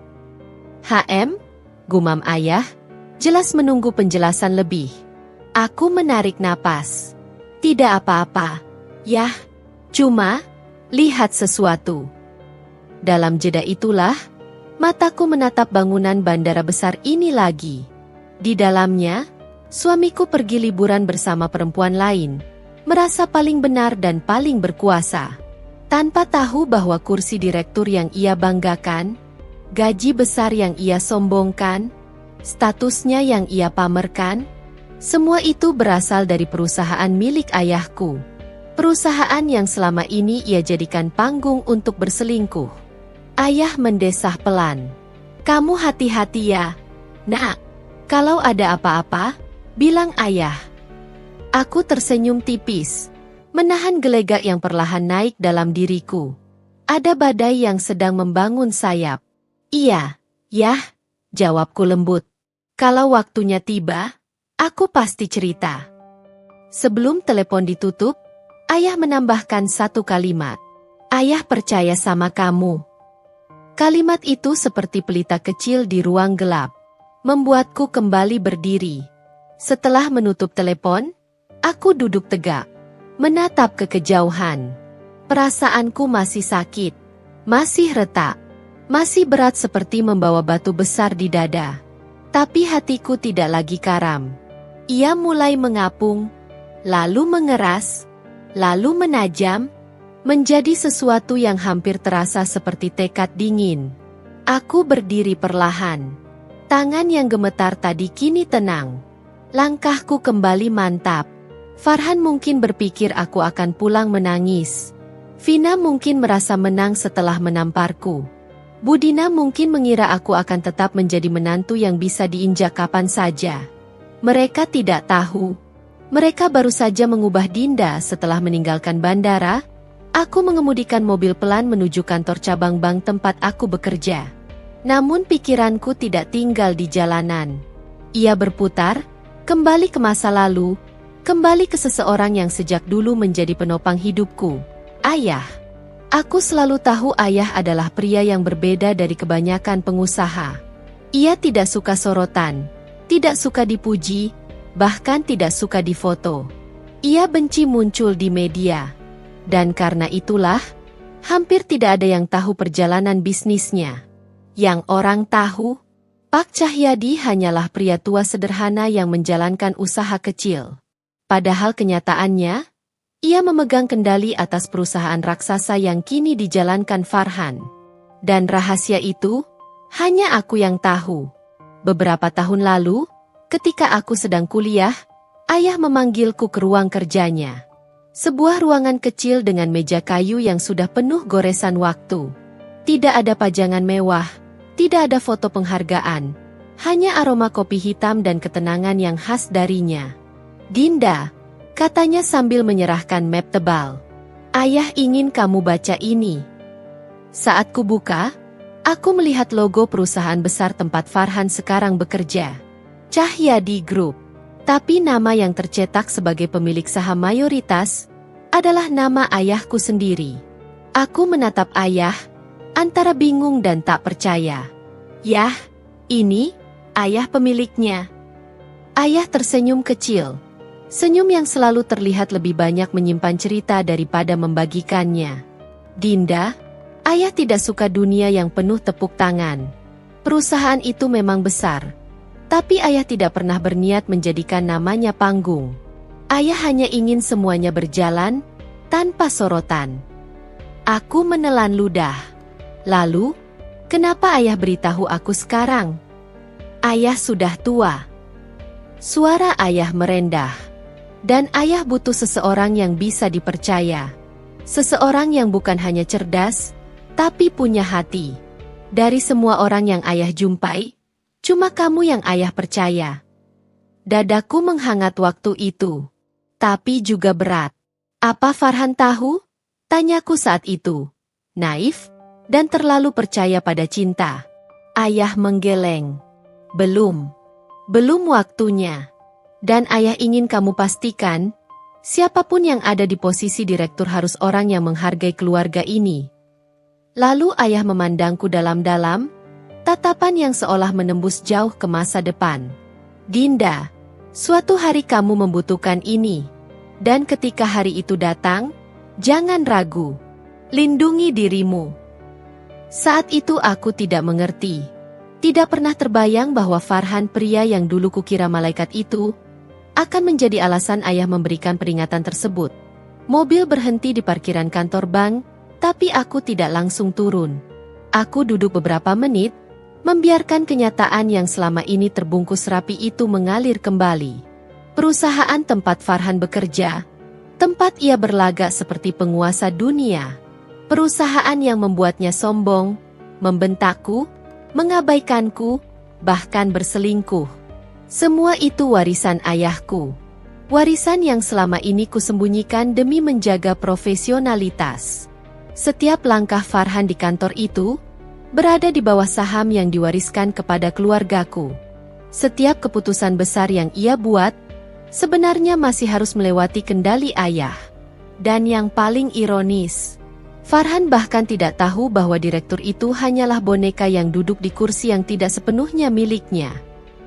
HM? Gumam ayah, jelas menunggu penjelasan lebih. Aku menarik napas. Tidak apa-apa, Yah, cuma lihat sesuatu. Dalam jeda itulah, mataku menatap bangunan bandara besar ini lagi. Di dalamnya, suamiku pergi liburan bersama perempuan lain, merasa paling benar dan paling berkuasa. Tanpa tahu bahwa kursi direktur yang ia banggakan, gaji besar yang ia sombongkan, statusnya yang ia pamerkan, semua itu berasal dari perusahaan milik ayahku. Perusahaan yang selama ini ia jadikan panggung untuk berselingkuh. Ayah mendesah pelan. Kamu hati-hati ya, Nak. Kalau ada apa-apa, bilang ayah. Aku tersenyum tipis, menahan gelegak yang perlahan naik dalam diriku. Ada badai yang sedang membangun sayap. Iya, Yah, jawabku lembut. Kalau waktunya tiba, aku pasti cerita. Sebelum telepon ditutup, ayah menambahkan satu kalimat. Ayah percaya sama kamu. Kalimat itu seperti pelita kecil di ruang gelap, membuatku kembali berdiri. Setelah menutup telepon, aku duduk tegak, menatap ke kejauhan. Perasaanku masih sakit, masih retak, masih berat seperti membawa batu besar di dada. Tapi hatiku tidak lagi karam. Ia mulai mengapung, lalu mengeras, lalu menajam, menjadi sesuatu yang hampir terasa seperti tekad dingin. Aku berdiri perlahan. Tangan yang gemetar tadi kini tenang. Langkahku kembali mantap. Farhan mungkin berpikir aku akan pulang menangis. Vina mungkin merasa menang setelah menamparku. Budina mungkin mengira aku akan tetap menjadi menantu yang bisa diinjak kapan saja. Mereka tidak tahu. Mereka baru saja mengubah Dinda setelah meninggalkan bandara. Aku mengemudikan mobil pelan menuju kantor cabang bank tempat aku bekerja. Namun pikiranku tidak tinggal di jalanan. Ia berputar, kembali ke masa lalu, kembali ke seseorang yang sejak dulu menjadi penopang hidupku. Ayah. Aku selalu tahu ayah adalah pria yang berbeda dari kebanyakan pengusaha. Ia tidak suka sorotan, tidak suka dipuji, bahkan tidak suka difoto. Ia benci muncul di media. Dan karena itulah, hampir tidak ada yang tahu perjalanan bisnisnya. Yang orang tahu, Pak Cahyadi hanyalah pria tua sederhana yang menjalankan usaha kecil. Padahal kenyataannya, ia memegang kendali atas perusahaan raksasa yang kini dijalankan Farhan. Dan rahasia itu, hanya aku yang tahu. Beberapa tahun lalu, ketika aku sedang kuliah, ayah memanggilku ke ruang kerjanya. Sebuah ruangan kecil dengan meja kayu yang sudah penuh goresan waktu. Tidak ada pajangan mewah, tidak ada foto penghargaan, hanya aroma kopi hitam dan ketenangan yang khas darinya. Dinda, katanya sambil menyerahkan map tebal. Ayah ingin kamu baca ini. Saat kubuka, aku melihat logo perusahaan besar tempat Farhan sekarang bekerja. Cahyadi Group. Tapi nama yang tercetak sebagai pemilik saham mayoritas adalah nama ayahku sendiri. Aku menatap ayah, antara bingung dan tak percaya. Yah, ini ayah pemiliknya. Ayah tersenyum kecil. Senyum yang selalu terlihat lebih banyak menyimpan cerita daripada membagikannya. Dinda, ayah tidak suka dunia yang penuh tepuk tangan. Perusahaan itu memang besar. Tapi ayah tidak pernah berniat menjadikan namanya panggung. Ayah hanya ingin semuanya berjalan, tanpa sorotan. Aku menelan ludah. Lalu, kenapa ayah beritahu aku sekarang? Ayah sudah tua. Suara ayah merendah. Dan ayah butuh seseorang yang bisa dipercaya. Seseorang yang bukan hanya cerdas, tapi punya hati. Dari semua orang yang ayah jumpai, cuma kamu yang ayah percaya. Dadaku menghangat waktu itu. Tapi juga berat. Apa Farhan tahu? Tanyaku saat itu. Naif, dan terlalu percaya pada cinta. Ayah menggeleng. Belum. Belum waktunya. Dan ayah ingin kamu pastikan, siapapun yang ada di posisi direktur harus orang yang menghargai keluarga ini. Lalu ayah memandangku dalam-dalam, tatapan yang seolah menembus jauh ke masa depan. Dinda, suatu hari kamu membutuhkan ini. Dan ketika hari itu datang, jangan ragu. Lindungi dirimu. Saat itu aku tidak mengerti. Tidak pernah terbayang bahwa Farhan, pria yang dulu kukira malaikat itu, akan menjadi alasan ayah memberikan peringatan tersebut. Mobil berhenti di parkiran kantor bank, tapi aku tidak langsung turun. Aku duduk beberapa menit, membiarkan kenyataan yang selama ini terbungkus rapi itu mengalir kembali. Perusahaan tempat Farhan bekerja, tempat ia berlagak seperti penguasa dunia. Perusahaan yang membuatnya sombong, membentakku, mengabaikanku, bahkan berselingkuh. Semua itu warisan ayahku. Warisan yang selama ini kusembunyikan demi menjaga profesionalitas. Setiap langkah Farhan di kantor itu berada di bawah saham yang diwariskan kepada keluargaku. Setiap keputusan besar yang ia buat sebenarnya masih harus melewati kendali ayah. Dan yang paling ironis, Farhan bahkan tidak tahu bahwa direktur itu hanyalah boneka yang duduk di kursi yang tidak sepenuhnya miliknya.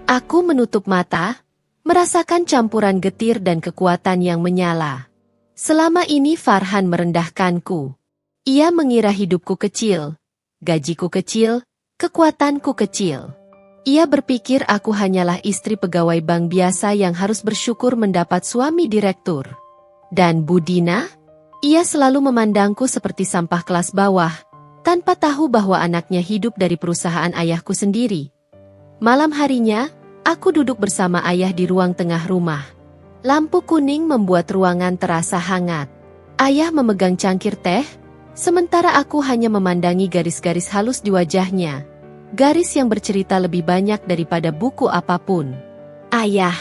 Aku menutup mata, merasakan campuran getir dan kekuatan yang menyala. Selama ini Farhan merendahkanku. Ia mengira hidupku kecil, gajiku kecil, kekuatanku kecil. Ia berpikir aku hanyalah istri pegawai bank biasa yang harus bersyukur mendapat suami direktur. Dan Budina? Ia selalu memandangku seperti sampah kelas bawah, tanpa tahu bahwa anaknya hidup dari perusahaan ayahku sendiri. Malam harinya, aku duduk bersama ayah di ruang tengah rumah. Lampu kuning membuat ruangan terasa hangat. Ayah memegang cangkir teh, sementara aku hanya memandangi garis-garis halus di wajahnya. Garis yang bercerita lebih banyak daripada buku apapun. Ayah,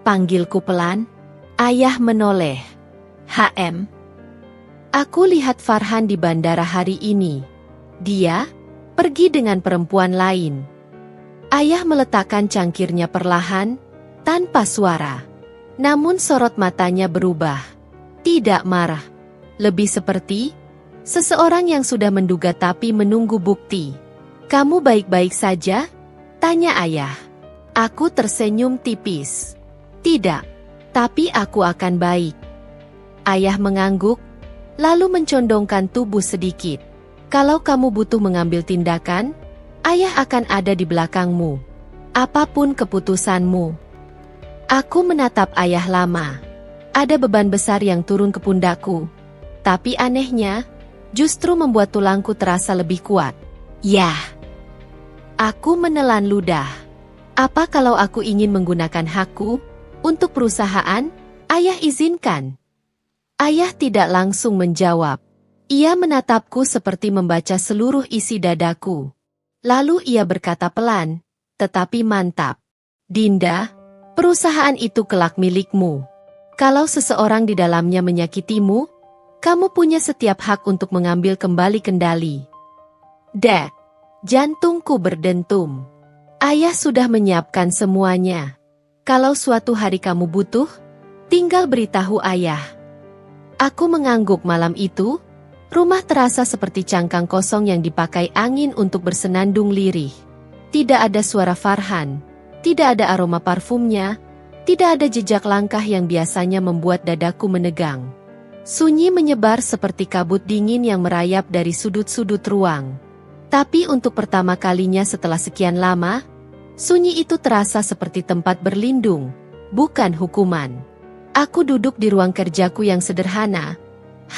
panggilku pelan. Ayah menoleh. HM. Aku lihat Farhan di bandara hari ini. Dia pergi dengan perempuan lain. Ayah meletakkan cangkirnya perlahan, tanpa suara. Namun sorot matanya berubah. Tidak marah. Lebih seperti seseorang yang sudah menduga tapi menunggu bukti. Kamu baik-baik saja? Tanya ayah. Aku tersenyum tipis. Tidak, tapi aku akan baik. Ayah mengangguk, lalu mencondongkan tubuh sedikit. Kalau kamu butuh mengambil tindakan, ayah akan ada di belakangmu. Apapun keputusanmu. Aku menatap ayah lama. Ada beban besar yang turun ke pundakku. Tapi anehnya, justru membuat tulangku terasa lebih kuat. Yah. Aku menelan ludah. Apa kalau aku ingin menggunakan hakku untuk perusahaan? Ayah izinkan. Ayah tidak langsung menjawab. Ia menatapku seperti membaca seluruh isi dadaku. Lalu ia berkata pelan, tetapi mantap. Dinda, perusahaan itu kelak milikmu. Kalau seseorang di dalamnya menyakitimu, kamu punya setiap hak untuk mengambil kembali kendali. Dek, jantungku berdentum. Ayah sudah menyiapkan semuanya. Kalau suatu hari kamu butuh, tinggal beritahu ayah. Aku mengangguk malam itu, rumah terasa seperti cangkang kosong yang dipakai angin untuk bersenandung lirih. Tidak ada suara Farhan, tidak ada aroma parfumnya, tidak ada jejak langkah yang biasanya membuat dadaku menegang. Sunyi menyebar seperti kabut dingin yang merayap dari sudut-sudut ruang. Tapi untuk pertama kalinya setelah sekian lama, sunyi itu terasa seperti tempat berlindung, bukan hukuman. Aku duduk di ruang kerjaku yang sederhana,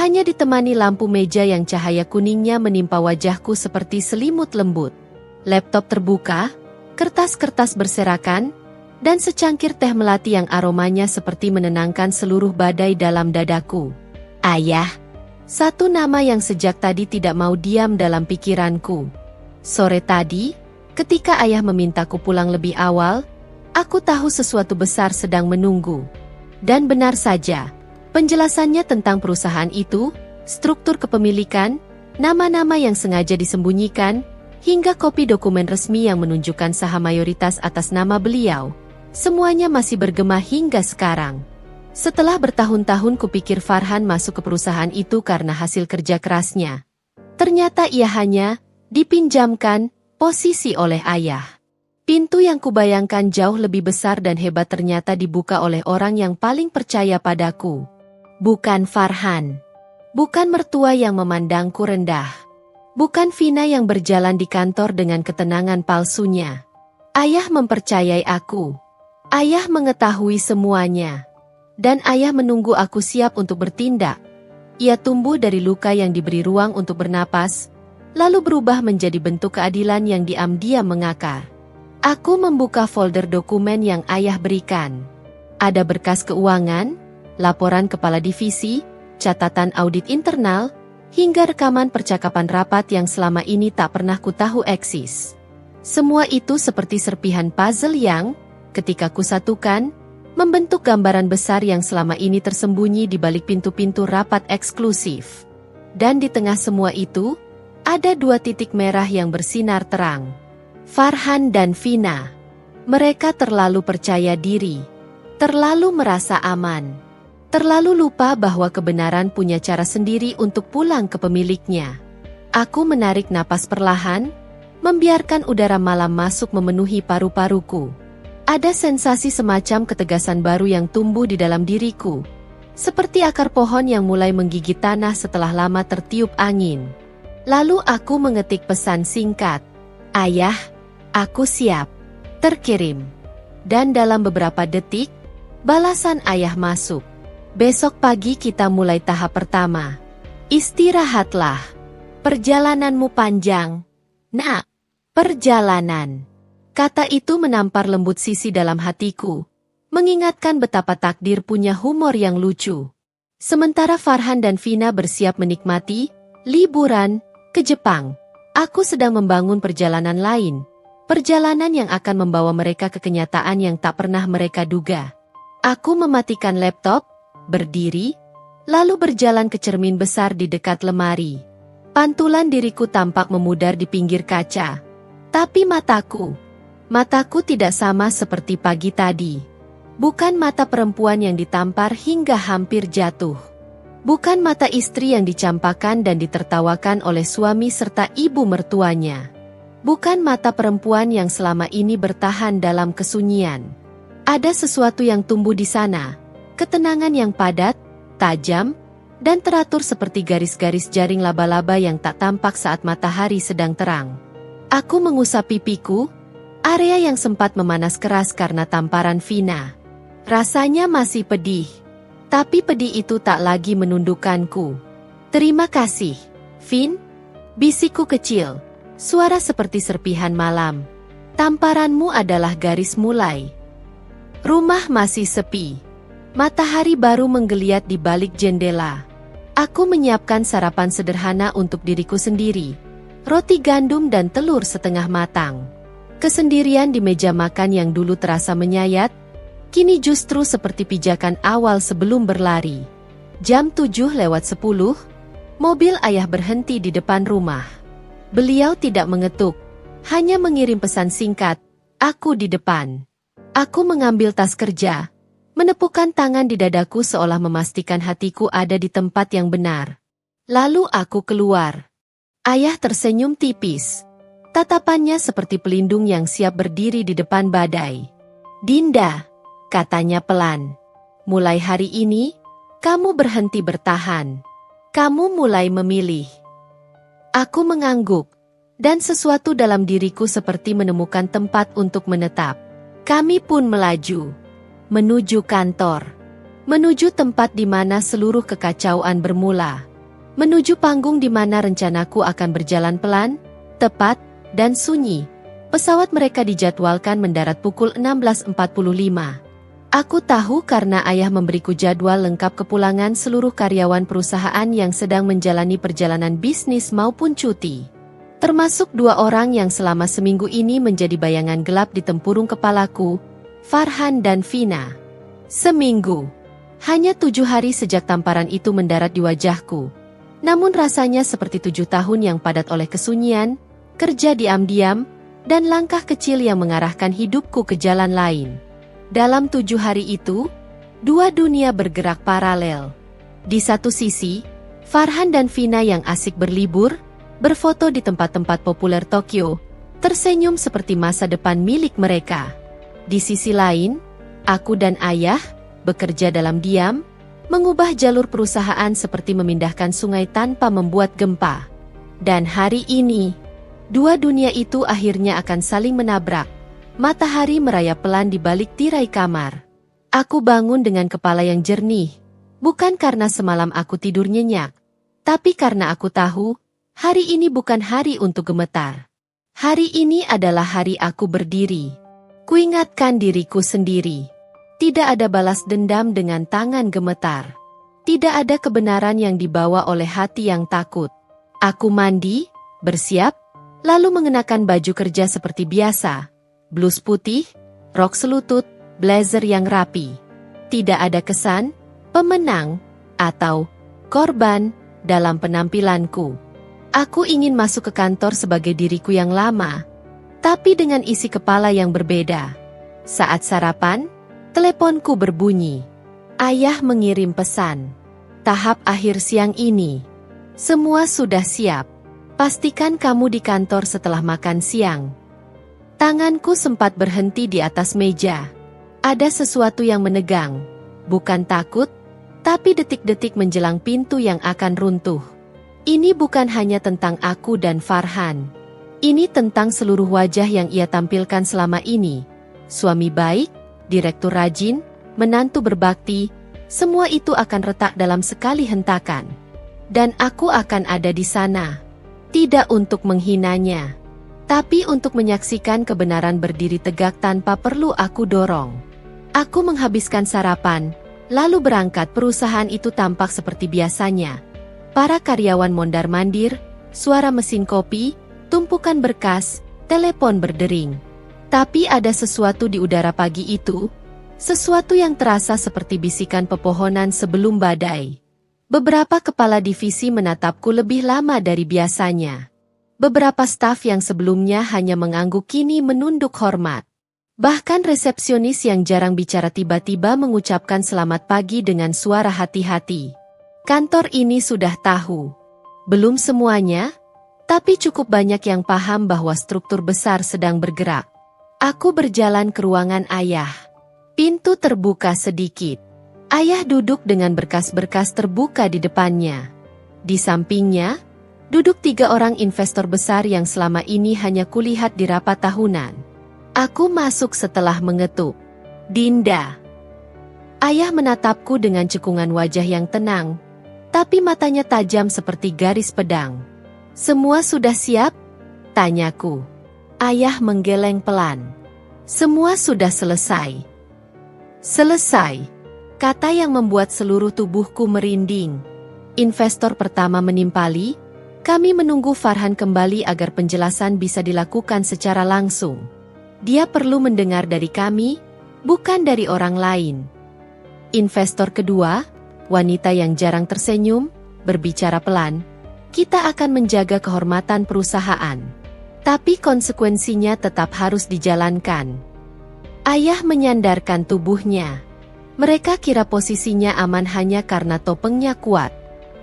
hanya ditemani lampu meja yang cahaya kuningnya menimpa wajahku seperti selimut lembut. Laptop terbuka, kertas-kertas berserakan, dan secangkir teh melati yang aromanya seperti menenangkan seluruh badai dalam dadaku. Ayah, satu nama yang sejak tadi tidak mau diam dalam pikiranku. Sore tadi, ketika ayah memintaku pulang lebih awal, aku tahu sesuatu besar sedang menunggu. Dan benar saja, penjelasannya tentang perusahaan itu, struktur kepemilikan, nama-nama yang sengaja disembunyikan, hingga kopi dokumen resmi yang menunjukkan saham mayoritas atas nama beliau, semuanya masih bergema hingga sekarang. Setelah bertahun-tahun kupikir Farhan masuk ke perusahaan itu karena hasil kerja kerasnya. Ternyata ia hanya dipinjamkan posisi oleh ayah. Pintu yang kubayangkan jauh lebih besar dan hebat ternyata dibuka oleh orang yang paling percaya padaku. Bukan Farhan. Bukan mertua yang memandangku rendah. Bukan Vina yang berjalan di kantor dengan ketenangan palsunya. Ayah mempercayai aku. Ayah mengetahui semuanya. Dan ayah menunggu aku siap untuk bertindak. Ia tumbuh dari luka yang diberi ruang untuk bernapas, lalu berubah menjadi bentuk keadilan yang diam-diam mengakar. Aku membuka folder dokumen yang ayah berikan. Ada berkas keuangan, laporan kepala divisi, catatan audit internal, hingga rekaman percakapan rapat yang selama ini tak pernah kutahu eksis. Semua itu seperti serpihan puzzle yang, ketika kusatukan, membentuk gambaran besar yang selama ini tersembunyi di balik pintu-pintu rapat eksklusif. Dan di tengah semua itu, ada dua titik merah yang bersinar terang. Farhan dan Vina. Mereka terlalu percaya diri, terlalu merasa aman. Terlalu lupa bahwa kebenaran punya cara sendiri untuk pulang ke pemiliknya. Aku menarik napas perlahan, membiarkan udara malam masuk memenuhi paru-paruku. Ada sensasi semacam ketegasan baru yang tumbuh di dalam diriku. Seperti akar pohon yang mulai menggigit tanah setelah lama tertiup angin. Lalu aku mengetik pesan singkat. Ayah, aku siap. Terkirim. Dan dalam beberapa detik, balasan ayah masuk. Besok pagi kita mulai tahap pertama. Istirahatlah. Perjalananmu panjang. Nak, perjalanan. Kata itu menampar lembut sisi dalam hatiku. Mengingatkan betapa takdir punya humor yang lucu. Sementara Farhan dan Vina bersiap menikmati liburan ke Jepang, aku sedang membangun perjalanan lain. Perjalanan yang akan membawa mereka ke kenyataan yang tak pernah mereka duga. Aku mematikan laptop, berdiri, lalu berjalan ke cermin besar di dekat lemari. Pantulan diriku tampak memudar di pinggir kaca. Tapi mataku tidak sama seperti pagi tadi. Bukan mata perempuan yang ditampar hingga hampir jatuh. Bukan mata istri yang dicampakkan dan ditertawakan oleh suami serta ibu mertuanya. Bukan mata perempuan yang selama ini bertahan dalam kesunyian. Ada sesuatu yang tumbuh di sana. Ketenangan yang padat, tajam, dan teratur seperti garis-garis jaring laba-laba yang tak tampak saat matahari sedang terang. Aku mengusap pipiku, area yang sempat memanas keras karena tamparan Vina. Rasanya masih pedih. Tapi pedih itu tak lagi menundukkanku. Terima kasih, Vin. Bisikku kecil. Suara seperti serpihan malam. Tamparanmu adalah garis mulai. Rumah masih sepi. Matahari baru menggeliat di balik jendela. Aku menyiapkan sarapan sederhana untuk diriku sendiri. Roti gandum dan telur setengah matang. Kesendirian di meja makan yang dulu terasa menyayat, kini justru seperti pijakan awal sebelum berlari. Jam 7:10, mobil ayah berhenti di depan rumah. Beliau tidak mengetuk, hanya mengirim pesan singkat, aku di depan. Aku mengambil tas kerja, menepukkan tangan di dadaku seolah memastikan hatiku ada di tempat yang benar. Lalu aku keluar. Ayah tersenyum tipis. Tatapannya seperti pelindung yang siap berdiri di depan badai. Dinda, katanya pelan. Mulai hari ini, kamu berhenti bertahan. Kamu mulai memilih. Aku mengangguk, dan sesuatu dalam diriku seperti menemukan tempat untuk menetap. Kami pun melaju. Menuju kantor. Menuju tempat di mana seluruh kekacauan bermula. Menuju panggung di mana rencanaku akan berjalan pelan, tepat, dan sunyi. Pesawat mereka dijadwalkan mendarat pukul 16.45. Aku tahu karena ayah memberiku jadwal lengkap kepulangan seluruh karyawan perusahaan yang sedang menjalani perjalanan bisnis maupun cuti. Termasuk 2 orang yang selama seminggu ini menjadi bayangan gelap di tempurung kepalaku, Farhan dan Vina. Seminggu. Hanya 7 hari sejak tamparan itu mendarat di wajahku. Namun rasanya seperti 7 tahun yang padat oleh kesunyian, kerja diam-diam, dan langkah kecil yang mengarahkan hidupku ke jalan lain. Dalam 7 hari itu, 2 dunia bergerak paralel. Di satu sisi, Farhan dan Vina yang asik berlibur, berfoto di tempat-tempat populer Tokyo, tersenyum seperti masa depan milik mereka. Di sisi lain, aku dan ayah, bekerja dalam diam, mengubah jalur perusahaan seperti memindahkan sungai tanpa membuat gempa. Dan hari ini, 2 dunia itu akhirnya akan saling menabrak. Matahari merayap pelan di balik tirai kamar. Aku bangun dengan kepala yang jernih, bukan karena semalam aku tidur nyenyak, tapi karena aku tahu, hari ini bukan hari untuk gemetar. Hari ini adalah hari aku berdiri. Kuingatkan diriku sendiri. Tidak ada balas dendam dengan tangan gemetar. Tidak ada kebenaran yang dibawa oleh hati yang takut. Aku mandi, bersiap, lalu mengenakan baju kerja seperti biasa. Blus putih, rok selutut, blazer yang rapi. Tidak ada kesan, pemenang, atau korban dalam penampilanku. Aku ingin masuk ke kantor sebagai diriku yang lama, tapi dengan isi kepala yang berbeda. Saat sarapan, teleponku berbunyi. Ayah mengirim pesan. Tahap akhir siang ini. Semua sudah siap. Pastikan kamu di kantor setelah makan siang. Tanganku sempat berhenti di atas meja. Ada sesuatu yang menegang. Bukan takut, tapi detik-detik menjelang pintu yang akan runtuh. Ini bukan hanya tentang aku dan Farhan. Ini tentang seluruh wajah yang ia tampilkan selama ini. Suami baik, direktur rajin, menantu berbakti, semua itu akan retak dalam sekali hentakan. Dan aku akan ada di sana. Tidak untuk menghinanya, tapi untuk menyaksikan kebenaran berdiri tegak tanpa perlu aku dorong. Aku menghabiskan sarapan, lalu berangkat. Perusahaan itu tampak seperti biasanya. Para karyawan mondar-mandir, suara mesin kopi, tumpukan berkas, telepon berdering. Tapi ada sesuatu di udara pagi itu, sesuatu yang terasa seperti bisikan pepohonan sebelum badai. Beberapa kepala divisi menatapku lebih lama dari biasanya. Beberapa staf yang sebelumnya hanya mengangguk kini menunduk hormat. Bahkan resepsionis yang jarang bicara tiba-tiba mengucapkan selamat pagi dengan suara hati-hati. Kantor ini sudah tahu. Belum semuanya, tapi cukup banyak yang paham bahwa struktur besar sedang bergerak. Aku berjalan ke ruangan ayah. Pintu terbuka sedikit. Ayah duduk dengan berkas-berkas terbuka di depannya. Di sampingnya, duduk 3 orang investor besar yang selama ini hanya kulihat di rapat tahunan. Aku masuk setelah mengetuk. Dinda. Ayah menatapku dengan cekungan wajah yang tenang, tapi matanya tajam seperti garis pedang. Semua sudah siap? Tanyaku. Ayah menggeleng pelan. Semua sudah selesai. Selesai. Kata yang membuat seluruh tubuhku merinding. Investor pertama menimpali, kami menunggu Farhan kembali agar penjelasan bisa dilakukan secara langsung. Dia perlu mendengar dari kami, bukan dari orang lain. Investor kedua, wanita yang jarang tersenyum, berbicara pelan, kita akan menjaga kehormatan perusahaan. Tapi konsekuensinya tetap harus dijalankan. Ayah menyandarkan tubuhnya. Mereka kira posisinya aman hanya karena topengnya kuat.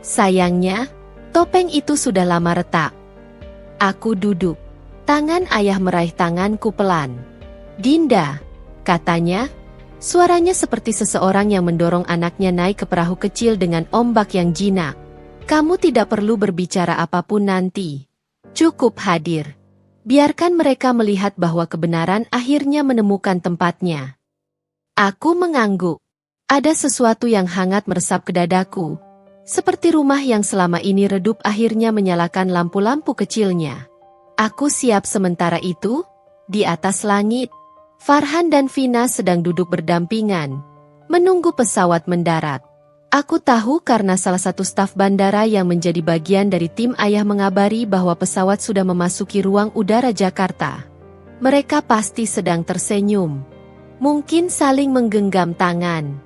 Sayangnya, topeng itu sudah lama retak. Aku duduk. Tangan ayah meraih tanganku pelan. Dinda, katanya, suaranya seperti seseorang yang mendorong anaknya naik ke perahu kecil dengan ombak yang jinak. Kamu tidak perlu berbicara apapun nanti. Cukup hadir. Biarkan mereka melihat bahwa kebenaran akhirnya menemukan tempatnya. Aku mengangguk. Ada sesuatu yang hangat meresap ke dadaku. Seperti rumah yang selama ini redup akhirnya menyalakan lampu-lampu kecilnya. Aku siap. Sementara itu, di atas langit, Farhan dan Vina sedang duduk berdampingan, menunggu pesawat mendarat. Aku tahu karena salah satu staf bandara yang menjadi bagian dari tim ayah mengabari bahwa pesawat sudah memasuki ruang udara Jakarta. Mereka pasti sedang tersenyum. Mungkin saling menggenggam tangan.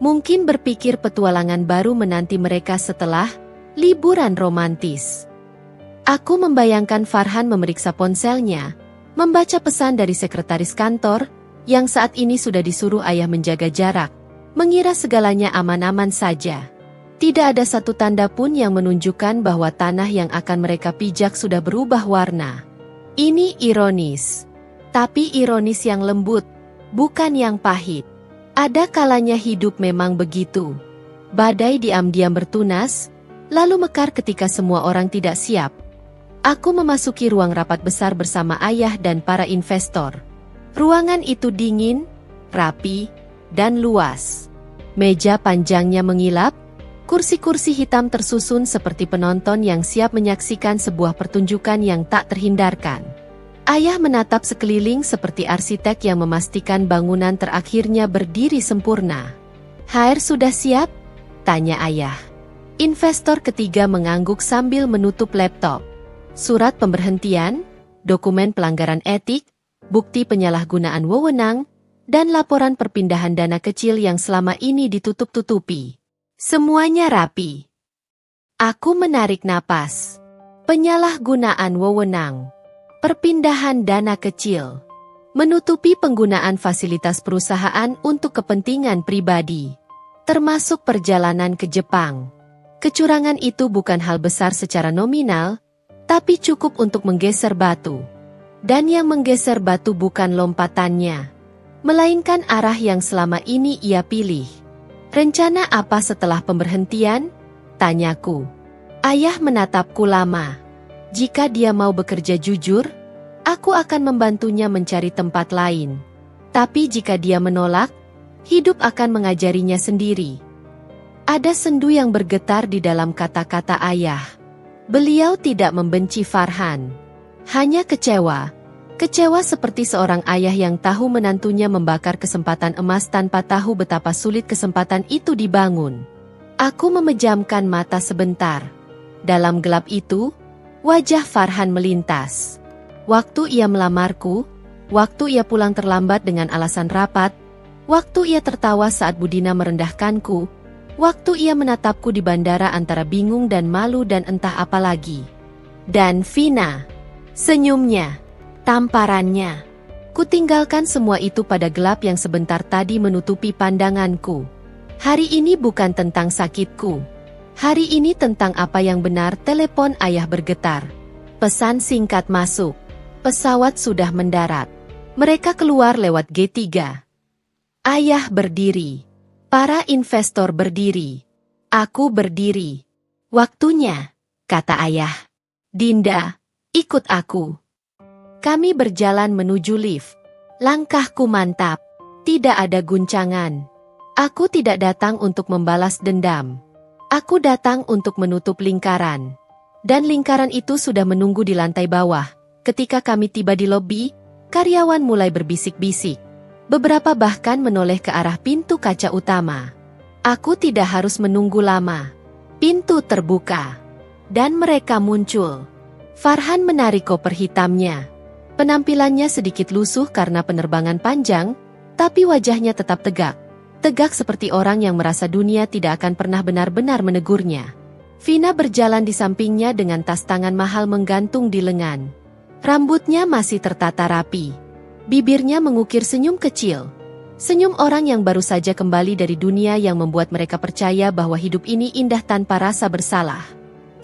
Mungkin berpikir petualangan baru menanti mereka setelah liburan romantis. Aku membayangkan Farhan memeriksa ponselnya, membaca pesan dari sekretaris kantor, yang saat ini sudah disuruh ayah menjaga jarak, mengira segalanya aman-aman saja. Tidak ada satu tanda pun yang menunjukkan bahwa tanah yang akan mereka pijak sudah berubah warna. Ini ironis. Tapi ironis yang lembut, bukan yang pahit. Ada kalanya hidup memang begitu. Badai diam-diam bertunas, lalu mekar ketika semua orang tidak siap. Aku memasuki ruang rapat besar bersama ayah dan para investor. Ruangan itu dingin, rapi, dan luas. Meja panjangnya mengilap, kursi-kursi hitam tersusun seperti penonton yang siap menyaksikan sebuah pertunjukan yang tak terhindarkan. Ayah menatap sekeliling seperti arsitek yang memastikan bangunan terakhirnya berdiri sempurna. "HR sudah siap?" tanya ayah. Investor ketiga mengangguk sambil menutup laptop. Surat pemberhentian, dokumen pelanggaran etik, bukti penyalahgunaan wewenang, dan laporan perpindahan dana kecil yang selama ini ditutup-tutupi. Semuanya rapi. Aku menarik napas. Penyalahgunaan wewenang. Perpindahan dana kecil, menutupi penggunaan fasilitas perusahaan untuk kepentingan pribadi. termasuk perjalanan ke Jepang. Kecurangan itu bukan hal besar secara nominal, tapi cukup untuk menggeser batu. Dan yang menggeser batu bukan lompatannya, melainkan arah yang selama ini ia pilih. Rencana apa setelah pemberhentian? Tanyaku. Ayah menatapku lama. Jika dia mau bekerja jujur, aku akan membantunya mencari tempat lain. Tapi jika dia menolak, hidup akan mengajarinya sendiri. Ada sendu yang bergetar di dalam kata-kata ayah. Beliau tidak membenci Farhan. Hanya kecewa. Kecewa seperti seorang ayah yang tahu menantunya membakar kesempatan emas tanpa tahu betapa sulit kesempatan itu dibangun. Aku memejamkan mata sebentar. Dalam gelap itu, wajah Farhan melintas. Waktu ia melamarku, waktu ia pulang terlambat dengan alasan rapat, waktu ia tertawa saat Budina merendahkanku, waktu ia menatapku di bandara antara bingung dan malu dan entah apa lagi. Dan Vina, senyumnya, tamparannya. Kutinggalkan semua itu pada gelap yang sebentar tadi menutupi pandanganku. Hari ini bukan tentang sakitku. Hari ini tentang apa yang benar. Telepon ayah bergetar. Pesan singkat masuk. Pesawat sudah mendarat. Mereka keluar lewat G3. Ayah berdiri. Para investor berdiri. Aku berdiri. Waktunya, kata ayah. Dinda, ikut aku. Kami berjalan menuju lift. Langkahku mantap. Tidak ada guncangan. Aku tidak datang untuk membalas dendam. Aku datang untuk menutup lingkaran. Dan lingkaran itu sudah menunggu di lantai bawah. Ketika kami tiba di lobi, karyawan mulai berbisik-bisik. Beberapa bahkan menoleh ke arah pintu kaca utama. Aku tidak harus menunggu lama. Pintu terbuka. Dan mereka muncul. Farhan menarik koper hitamnya. Penampilannya sedikit lusuh karena penerbangan panjang, tapi wajahnya tetap tegak. Tegak seperti orang yang merasa dunia tidak akan pernah benar-benar menegurnya. Vina berjalan di sampingnya dengan tas tangan mahal menggantung di lengan. Rambutnya masih tertata rapi. Bibirnya mengukir senyum kecil. Senyum orang yang baru saja kembali dari dunia yang membuat mereka percaya bahwa hidup ini indah tanpa rasa bersalah.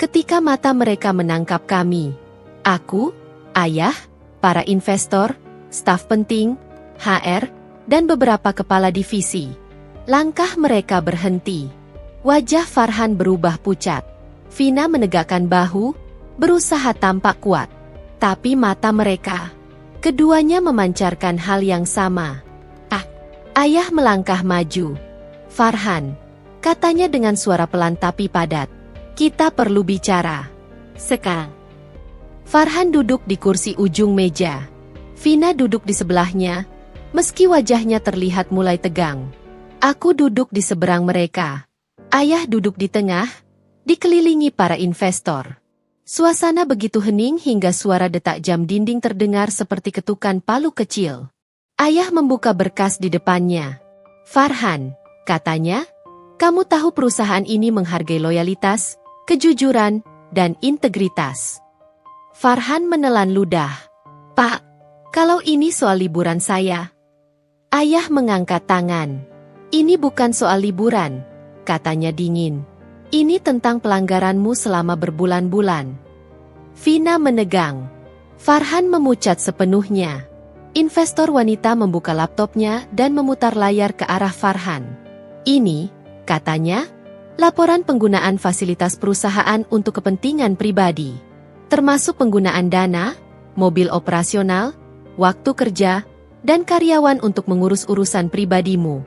Ketika mata mereka menangkap kami, aku, ayah, para investor, staf penting, HR, dan beberapa kepala divisi. Langkah mereka berhenti. Wajah Farhan berubah pucat. Vina menegakkan bahu, berusaha tampak kuat. Tapi mata mereka, keduanya memancarkan hal yang sama. Ayah melangkah maju. Farhan, katanya dengan suara pelan tapi padat. Kita perlu bicara. Sekarang. Farhan duduk di kursi ujung meja. Vina duduk di sebelahnya, meski wajahnya terlihat mulai tegang. Aku duduk di seberang mereka. Ayah duduk di tengah, dikelilingi para investor. Suasana begitu hening hingga suara detak jam dinding terdengar seperti ketukan palu kecil. Ayah membuka berkas di depannya. Farhan, katanya, kamu tahu perusahaan ini menghargai loyalitas, kejujuran, dan integritas. Farhan menelan ludah. Pak, kalau ini soal liburan saya. Ayah mengangkat tangan. Ini bukan soal liburan, katanya dingin. Ini tentang pelanggaranmu selama berbulan-bulan. Vina menegang. Farhan memucat sepenuhnya. Investor wanita membuka laptopnya dan memutar layar ke arah Farhan. Ini, katanya, laporan penggunaan fasilitas perusahaan untuk kepentingan pribadi. Termasuk penggunaan dana, mobil operasional, waktu kerja, dan karyawan untuk mengurus urusan pribadimu.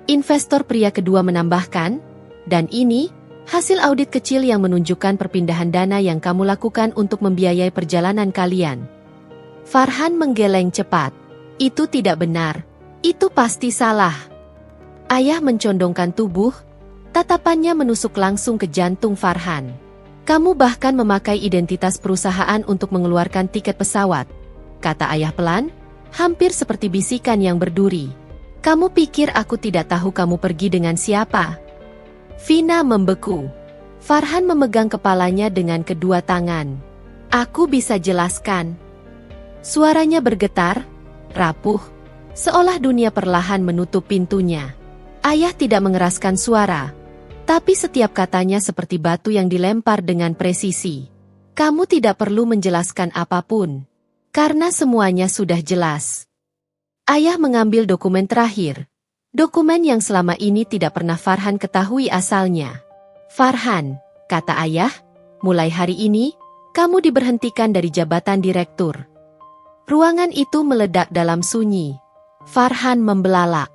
Investor pria kedua menambahkan, dan ini, hasil audit kecil yang menunjukkan perpindahan dana yang kamu lakukan untuk membiayai perjalanan kalian. Farhan menggeleng cepat. Itu tidak benar. Itu pasti salah. Ayah mencondongkan tubuh, tatapannya menusuk langsung ke jantung Farhan. Kamu bahkan memakai identitas perusahaan untuk mengeluarkan tiket pesawat, kata ayah pelan, hampir seperti bisikan yang berduri. Kamu pikir aku tidak tahu kamu pergi dengan siapa? Vina membeku. Farhan memegang kepalanya dengan kedua tangan. Aku bisa jelaskan. Suaranya bergetar, rapuh, seolah dunia perlahan menutup pintunya. Ayah tidak mengeraskan suara, tapi setiap katanya seperti batu yang dilempar dengan presisi. Kamu tidak perlu menjelaskan apapun, karena semuanya sudah jelas. Ayah mengambil dokumen terakhir. Dokumen yang selama ini tidak pernah Farhan ketahui asalnya. Farhan, kata ayah, mulai hari ini, kamu diberhentikan dari jabatan direktur. Ruangan itu meledak dalam sunyi. Farhan membelalak.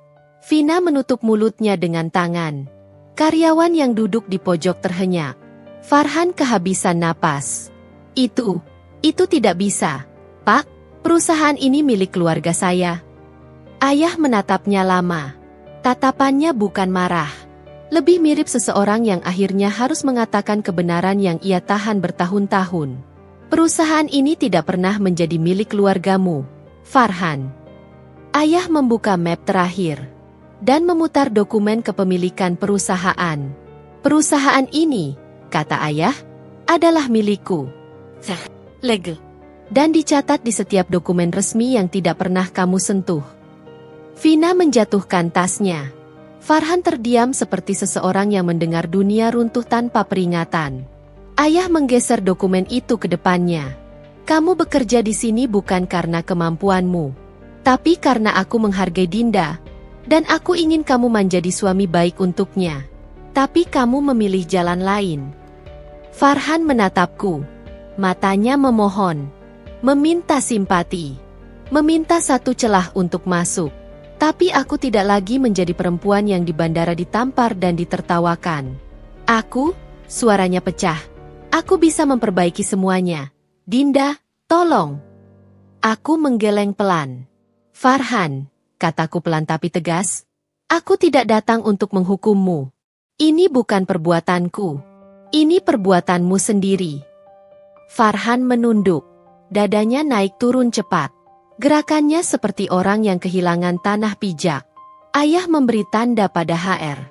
Vina menutup mulutnya dengan tangan. Karyawan yang duduk di pojok terhenyak. Farhan kehabisan napas. Itu tidak bisa. Pak, perusahaan ini milik keluarga saya. Ayah menatapnya lama. Tatapannya bukan marah. Lebih mirip seseorang yang akhirnya harus mengatakan kebenaran yang ia tahan bertahun-tahun. Perusahaan ini tidak pernah menjadi milik keluargamu, Farhan. Ayah membuka map terakhir dan memutar dokumen kepemilikan perusahaan. Perusahaan ini, kata ayah, adalah milikku. Legal. Dan dicatat di setiap dokumen resmi yang tidak pernah kamu sentuh. Vina menjatuhkan tasnya. Farhan terdiam seperti seseorang yang mendengar dunia runtuh tanpa peringatan. Ayah menggeser dokumen itu ke depannya. Kamu bekerja di sini bukan karena kemampuanmu, tapi karena aku menghargai Dinda, dan aku ingin kamu menjadi suami baik untuknya. Tapi kamu memilih jalan lain. Farhan menatapku. Matanya memohon, meminta simpati, meminta satu celah untuk masuk. Tapi aku tidak lagi menjadi perempuan yang di bandara ditampar dan ditertawakan. Suaranya pecah. Aku bisa memperbaiki semuanya. Dinda, tolong. Aku menggeleng pelan. Farhan, kataku pelan tapi tegas. Aku tidak datang untuk menghukummu. Ini bukan perbuatanku. Ini perbuatanmu sendiri. Farhan menunduk. Dadanya naik turun cepat. Gerakannya seperti orang yang kehilangan tanah pijak. Ayah memberi tanda pada HR.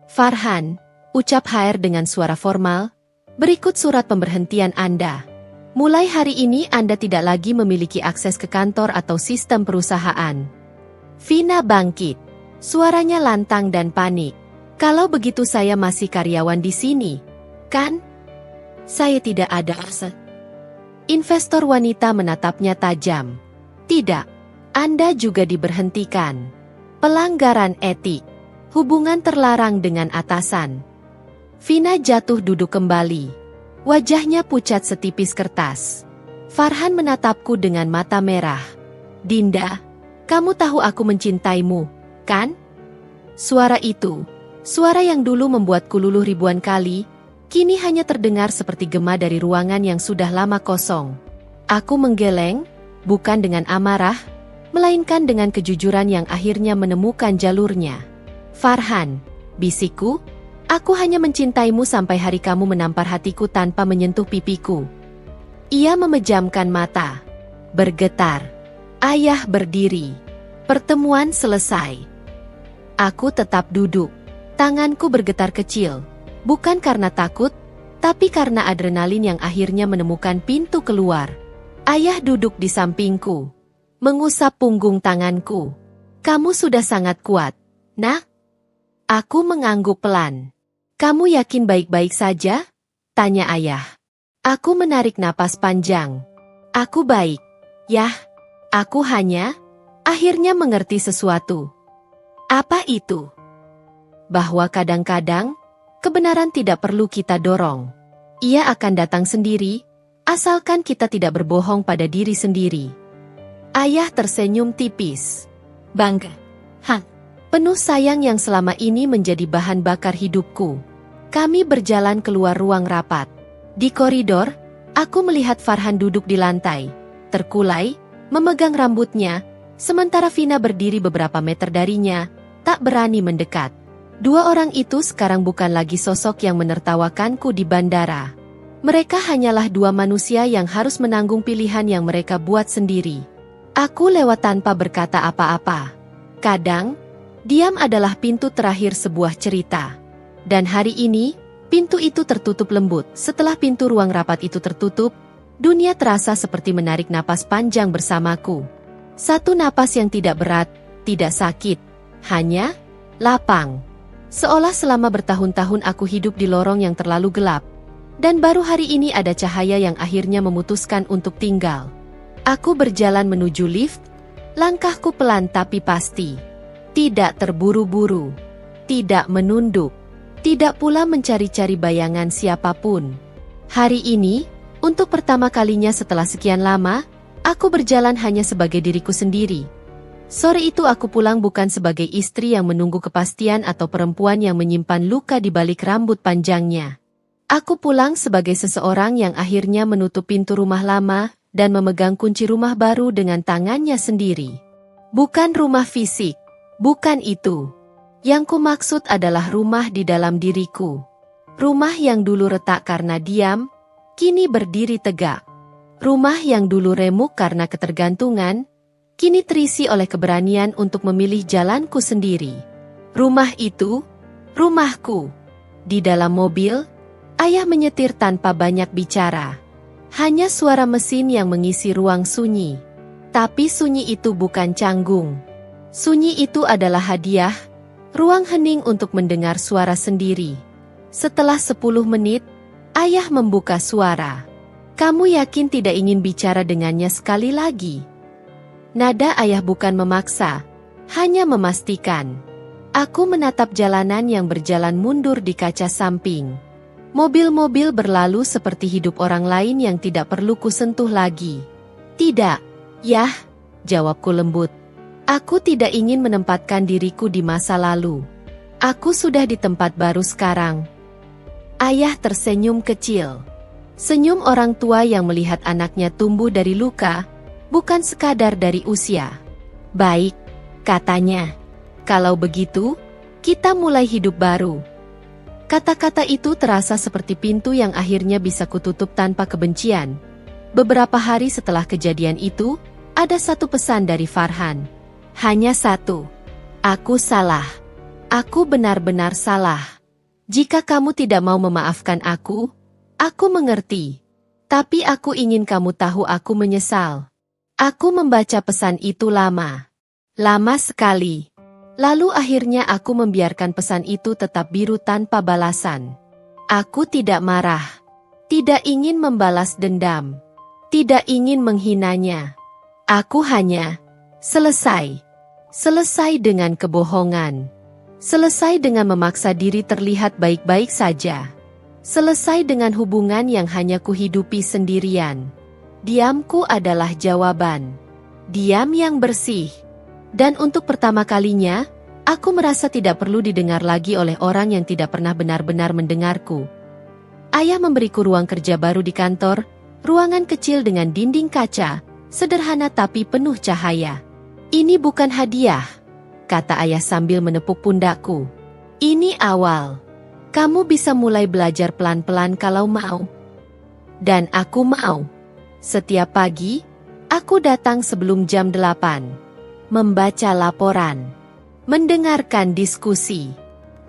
Farhan, ucap HR dengan suara formal, berikut surat pemberhentian Anda. Mulai hari ini Anda tidak lagi memiliki akses ke kantor atau sistem perusahaan. Vina bangkit. Suaranya lantang dan panik. Kalau begitu saya masih karyawan di sini, kan? Saya tidak ada aset. Investor wanita menatapnya tajam. Tidak, Anda juga diberhentikan. Pelanggaran etik. Hubungan terlarang dengan atasan. Vina jatuh duduk kembali. Wajahnya pucat setipis kertas. Farhan menatapku dengan mata merah. Dinda, kamu tahu aku mencintaimu, kan? Suara itu, suara yang dulu membuatku luluh ribuan kali, kini hanya terdengar seperti gema dari ruangan yang sudah lama kosong. Aku menggeleng, bukan dengan amarah, melainkan dengan kejujuran yang akhirnya menemukan jalurnya. Farhan, bisikku, aku hanya mencintaimu sampai hari kamu menampar hatiku tanpa menyentuh pipiku. Ia memejamkan mata. Bergetar. Ayah berdiri. Pertemuan selesai. Aku tetap duduk. Tanganku bergetar kecil. Bukan karena takut, tapi karena adrenalin yang akhirnya menemukan pintu keluar. Ayah duduk di sampingku, mengusap punggung tanganku. Kamu sudah sangat kuat, nak. Aku mengangguk pelan. Kamu yakin baik-baik saja? Tanya ayah. Aku menarik napas panjang. Aku baik. Yah, aku hanya akhirnya mengerti sesuatu. Apa itu? Bahwa kadang-kadang kebenaran tidak perlu kita dorong. Ia akan datang sendiri. Asalkan kita tidak berbohong pada diri sendiri. Ayah tersenyum tipis. Bangga. Penuh sayang yang selama ini menjadi bahan bakar hidupku. Kami berjalan keluar ruang rapat. Di koridor, aku melihat Farhan duduk di lantai, terkulai, memegang rambutnya, sementara Vina berdiri beberapa meter darinya, tak berani mendekat. Dua orang itu sekarang bukan lagi sosok yang menertawakanku di bandara. Mereka hanyalah dua manusia yang harus menanggung pilihan yang mereka buat sendiri. Aku lewat tanpa berkata apa-apa. Kadang, diam adalah pintu terakhir sebuah cerita. Dan hari ini, pintu itu tertutup lembut. Setelah pintu ruang rapat itu tertutup, dunia terasa seperti menarik napas panjang bersamaku. Satu napas yang tidak berat, tidak sakit, hanya lapang. Seolah selama bertahun-tahun aku hidup di lorong yang terlalu gelap. Dan baru hari ini ada cahaya yang akhirnya memutuskan untuk tinggal. Aku berjalan menuju lift, langkahku pelan tapi pasti. Tidak terburu-buru, tidak menunduk, tidak pula mencari-cari bayangan siapapun. Hari ini, untuk pertama kalinya setelah sekian lama, aku berjalan hanya sebagai diriku sendiri. Sore itu aku pulang bukan sebagai istri yang menunggu kepastian atau perempuan yang menyimpan luka di balik rambut panjangnya. Aku pulang sebagai seseorang yang akhirnya menutup pintu rumah lama dan memegang kunci rumah baru dengan tangannya sendiri. Bukan rumah fisik, bukan itu. Yang kumaksud adalah rumah di dalam diriku. Rumah yang dulu retak karena diam, kini berdiri tegak. Rumah yang dulu remuk karena ketergantungan, kini terisi oleh keberanian untuk memilih jalanku sendiri. Rumah itu, rumahku. Di dalam mobil, ayah menyetir tanpa banyak bicara. Hanya suara mesin yang mengisi ruang sunyi. Tapi sunyi itu bukan canggung. Sunyi itu adalah hadiah, ruang hening untuk mendengar suara sendiri. Setelah 10 menit, ayah membuka suara. Kamu yakin tidak ingin bicara dengannya sekali lagi? Nada ayah bukan memaksa, hanya memastikan. Aku menatap jalanan yang berjalan mundur di kaca samping. Mobil-mobil berlalu seperti hidup orang lain yang tidak perlu kusentuh lagi. Tidak, Yah, jawabku lembut. Aku tidak ingin menempatkan diriku di masa lalu. Aku sudah di tempat baru sekarang. Ayah tersenyum kecil. Senyum orang tua yang melihat anaknya tumbuh dari luka, bukan sekadar dari usia. Baik, katanya. Kalau begitu, kita mulai hidup baru. Kata-kata itu terasa seperti pintu yang akhirnya bisa kututup tanpa kebencian. Beberapa hari setelah kejadian itu, ada satu pesan dari Farhan. Hanya satu. Aku salah. Aku benar-benar salah. Jika kamu tidak mau memaafkan aku mengerti. Tapi aku ingin kamu tahu aku menyesal. Aku membaca pesan itu lama. Lama sekali. Lalu akhirnya aku membiarkan pesan itu tetap biru tanpa balasan. Aku tidak marah. Tidak ingin membalas dendam. Tidak ingin menghinanya. Aku hanya selesai. Selesai dengan kebohongan. Selesai dengan memaksa diri terlihat baik-baik saja. Selesai dengan hubungan yang hanya kuhidupi sendirian. Diamku adalah jawaban. Diam yang bersih. Dan untuk pertama kalinya, aku merasa tidak perlu didengar lagi oleh orang yang tidak pernah benar-benar mendengarku. Ayah memberiku ruang kerja baru di kantor, ruangan kecil dengan dinding kaca, sederhana tapi penuh cahaya. Ini bukan hadiah, kata ayah sambil menepuk pundakku. Ini awal. Kamu bisa mulai belajar pelan-pelan kalau mau. Dan aku mau. Setiap pagi, aku datang sebelum jam 8. Membaca laporan, mendengarkan diskusi,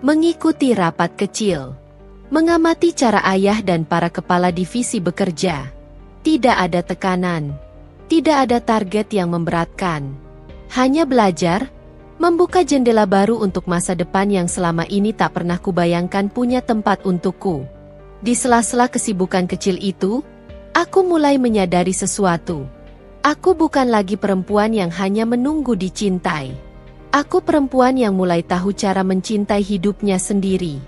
mengikuti rapat kecil, mengamati cara ayah dan para kepala divisi bekerja. Tidak ada tekanan, tidak ada target yang memberatkan. Hanya belajar, membuka jendela baru untuk masa depan yang selama ini tak pernah kubayangkan punya tempat untukku. Di sela-sela kesibukan kecil itu, aku mulai menyadari sesuatu. Aku bukan lagi perempuan yang hanya menunggu dicintai. Aku perempuan yang mulai tahu cara mencintai hidupnya sendiri.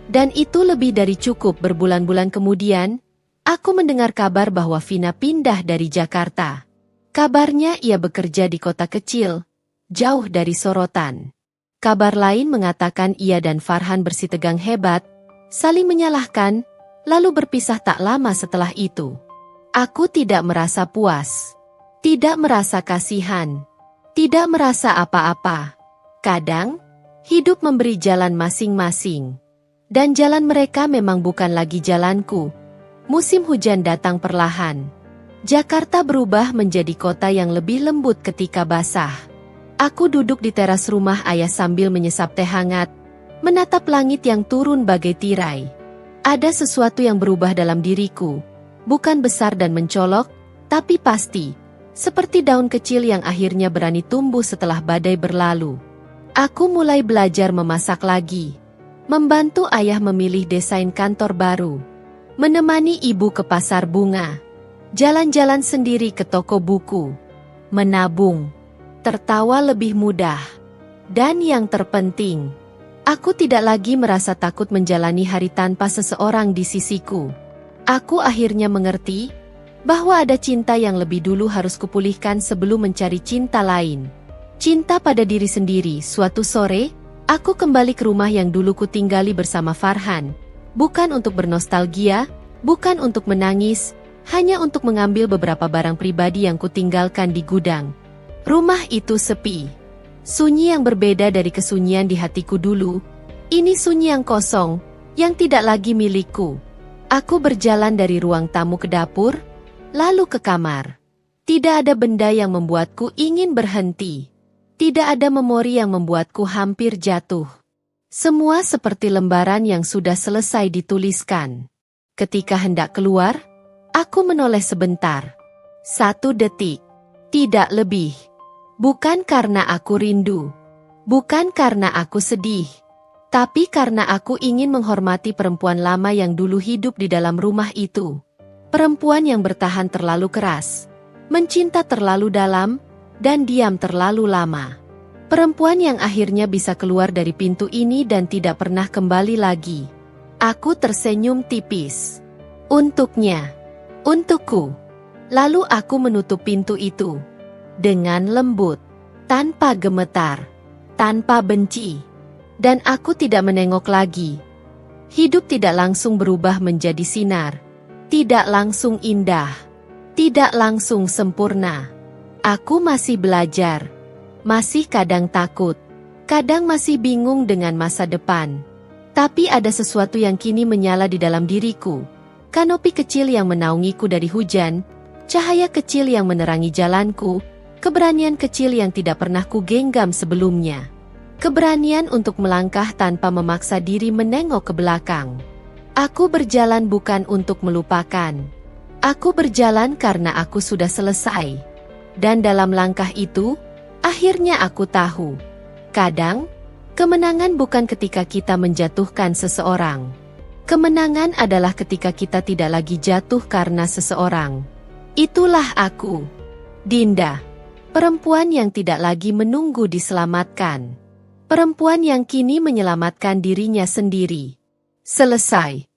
Dan itu lebih dari cukup. Berbulan-bulan kemudian, aku mendengar kabar bahwa Vina pindah dari Jakarta. Kabarnya ia bekerja di kota kecil, jauh dari sorotan. Kabar lain mengatakan ia dan Farhan bersitegang hebat, saling menyalahkan, lalu berpisah tak lama setelah itu. Aku tidak merasa puas. Tidak merasa kasihan. Tidak merasa apa-apa. Kadang, hidup memberi jalan masing-masing. Dan jalan mereka memang bukan lagi jalanku. Musim hujan datang perlahan. Jakarta berubah menjadi kota yang lebih lembut ketika basah. Aku duduk di teras rumah ayah sambil menyesap teh hangat, menatap langit yang turun bagai tirai. Ada sesuatu yang berubah dalam diriku. Bukan besar dan mencolok, tapi pasti. Seperti daun kecil yang akhirnya berani tumbuh setelah badai berlalu. Aku mulai belajar memasak lagi. membantu ayah memilih desain kantor baru, menemani ibu ke pasar bunga, jalan-jalan sendiri ke toko buku, menabung, tertawa lebih mudah. Dan yang terpenting, aku tidak lagi merasa takut menjalani hari tanpa seseorang di sisiku. Aku akhirnya mengerti bahwa ada cinta yang lebih dulu harus kupulihkan sebelum mencari cinta lain. Cinta pada diri sendiri. Suatu sore, aku kembali ke rumah yang dulu kutinggali bersama Farhan. Bukan untuk bernostalgia, bukan untuk menangis, hanya untuk mengambil beberapa barang pribadi yang kutinggalkan di gudang. Rumah itu sepi. Sunyi yang berbeda dari kesunyian di hatiku dulu. Ini sunyi yang kosong, yang tidak lagi milikku. Aku berjalan dari ruang tamu ke dapur, lalu ke kamar. Tidak ada benda yang membuatku ingin berhenti. Tidak ada memori yang membuatku hampir jatuh. Semua seperti lembaran yang sudah selesai dituliskan. Ketika hendak keluar, aku menoleh sebentar. 1 detik. Tidak lebih. Bukan karena aku rindu. Bukan karena aku sedih. Tapi karena aku ingin menghormati perempuan lama yang dulu hidup di dalam rumah itu. Perempuan yang bertahan terlalu keras, mencinta terlalu dalam, dan diam terlalu lama. Perempuan yang akhirnya bisa keluar dari pintu ini dan tidak pernah kembali lagi. Aku tersenyum tipis. Untuknya. Untukku. Lalu aku menutup pintu itu. Dengan lembut, tanpa gemetar, tanpa benci. Dan aku tidak menengok lagi. Hidup tidak langsung berubah menjadi sinar. Tidak langsung indah. Tidak langsung sempurna. Aku masih belajar. Masih kadang takut. Kadang masih bingung dengan masa depan. Tapi ada sesuatu yang kini menyala di dalam diriku. Kanopi kecil yang menaungiku dari hujan. Cahaya kecil yang menerangi jalanku. Keberanian kecil yang tidak pernah kugenggam sebelumnya. Keberanian untuk melangkah tanpa memaksa diri menengok ke belakang. Aku berjalan bukan untuk melupakan. Aku berjalan karena aku sudah selesai. Dan dalam langkah itu, akhirnya aku tahu. Kadang, kemenangan bukan ketika kita menjatuhkan seseorang. Kemenangan adalah ketika kita tidak lagi jatuh karena seseorang. Itulah aku, Dinda. Perempuan yang tidak lagi menunggu diselamatkan. Perempuan yang kini menyelamatkan dirinya sendiri. Selesai.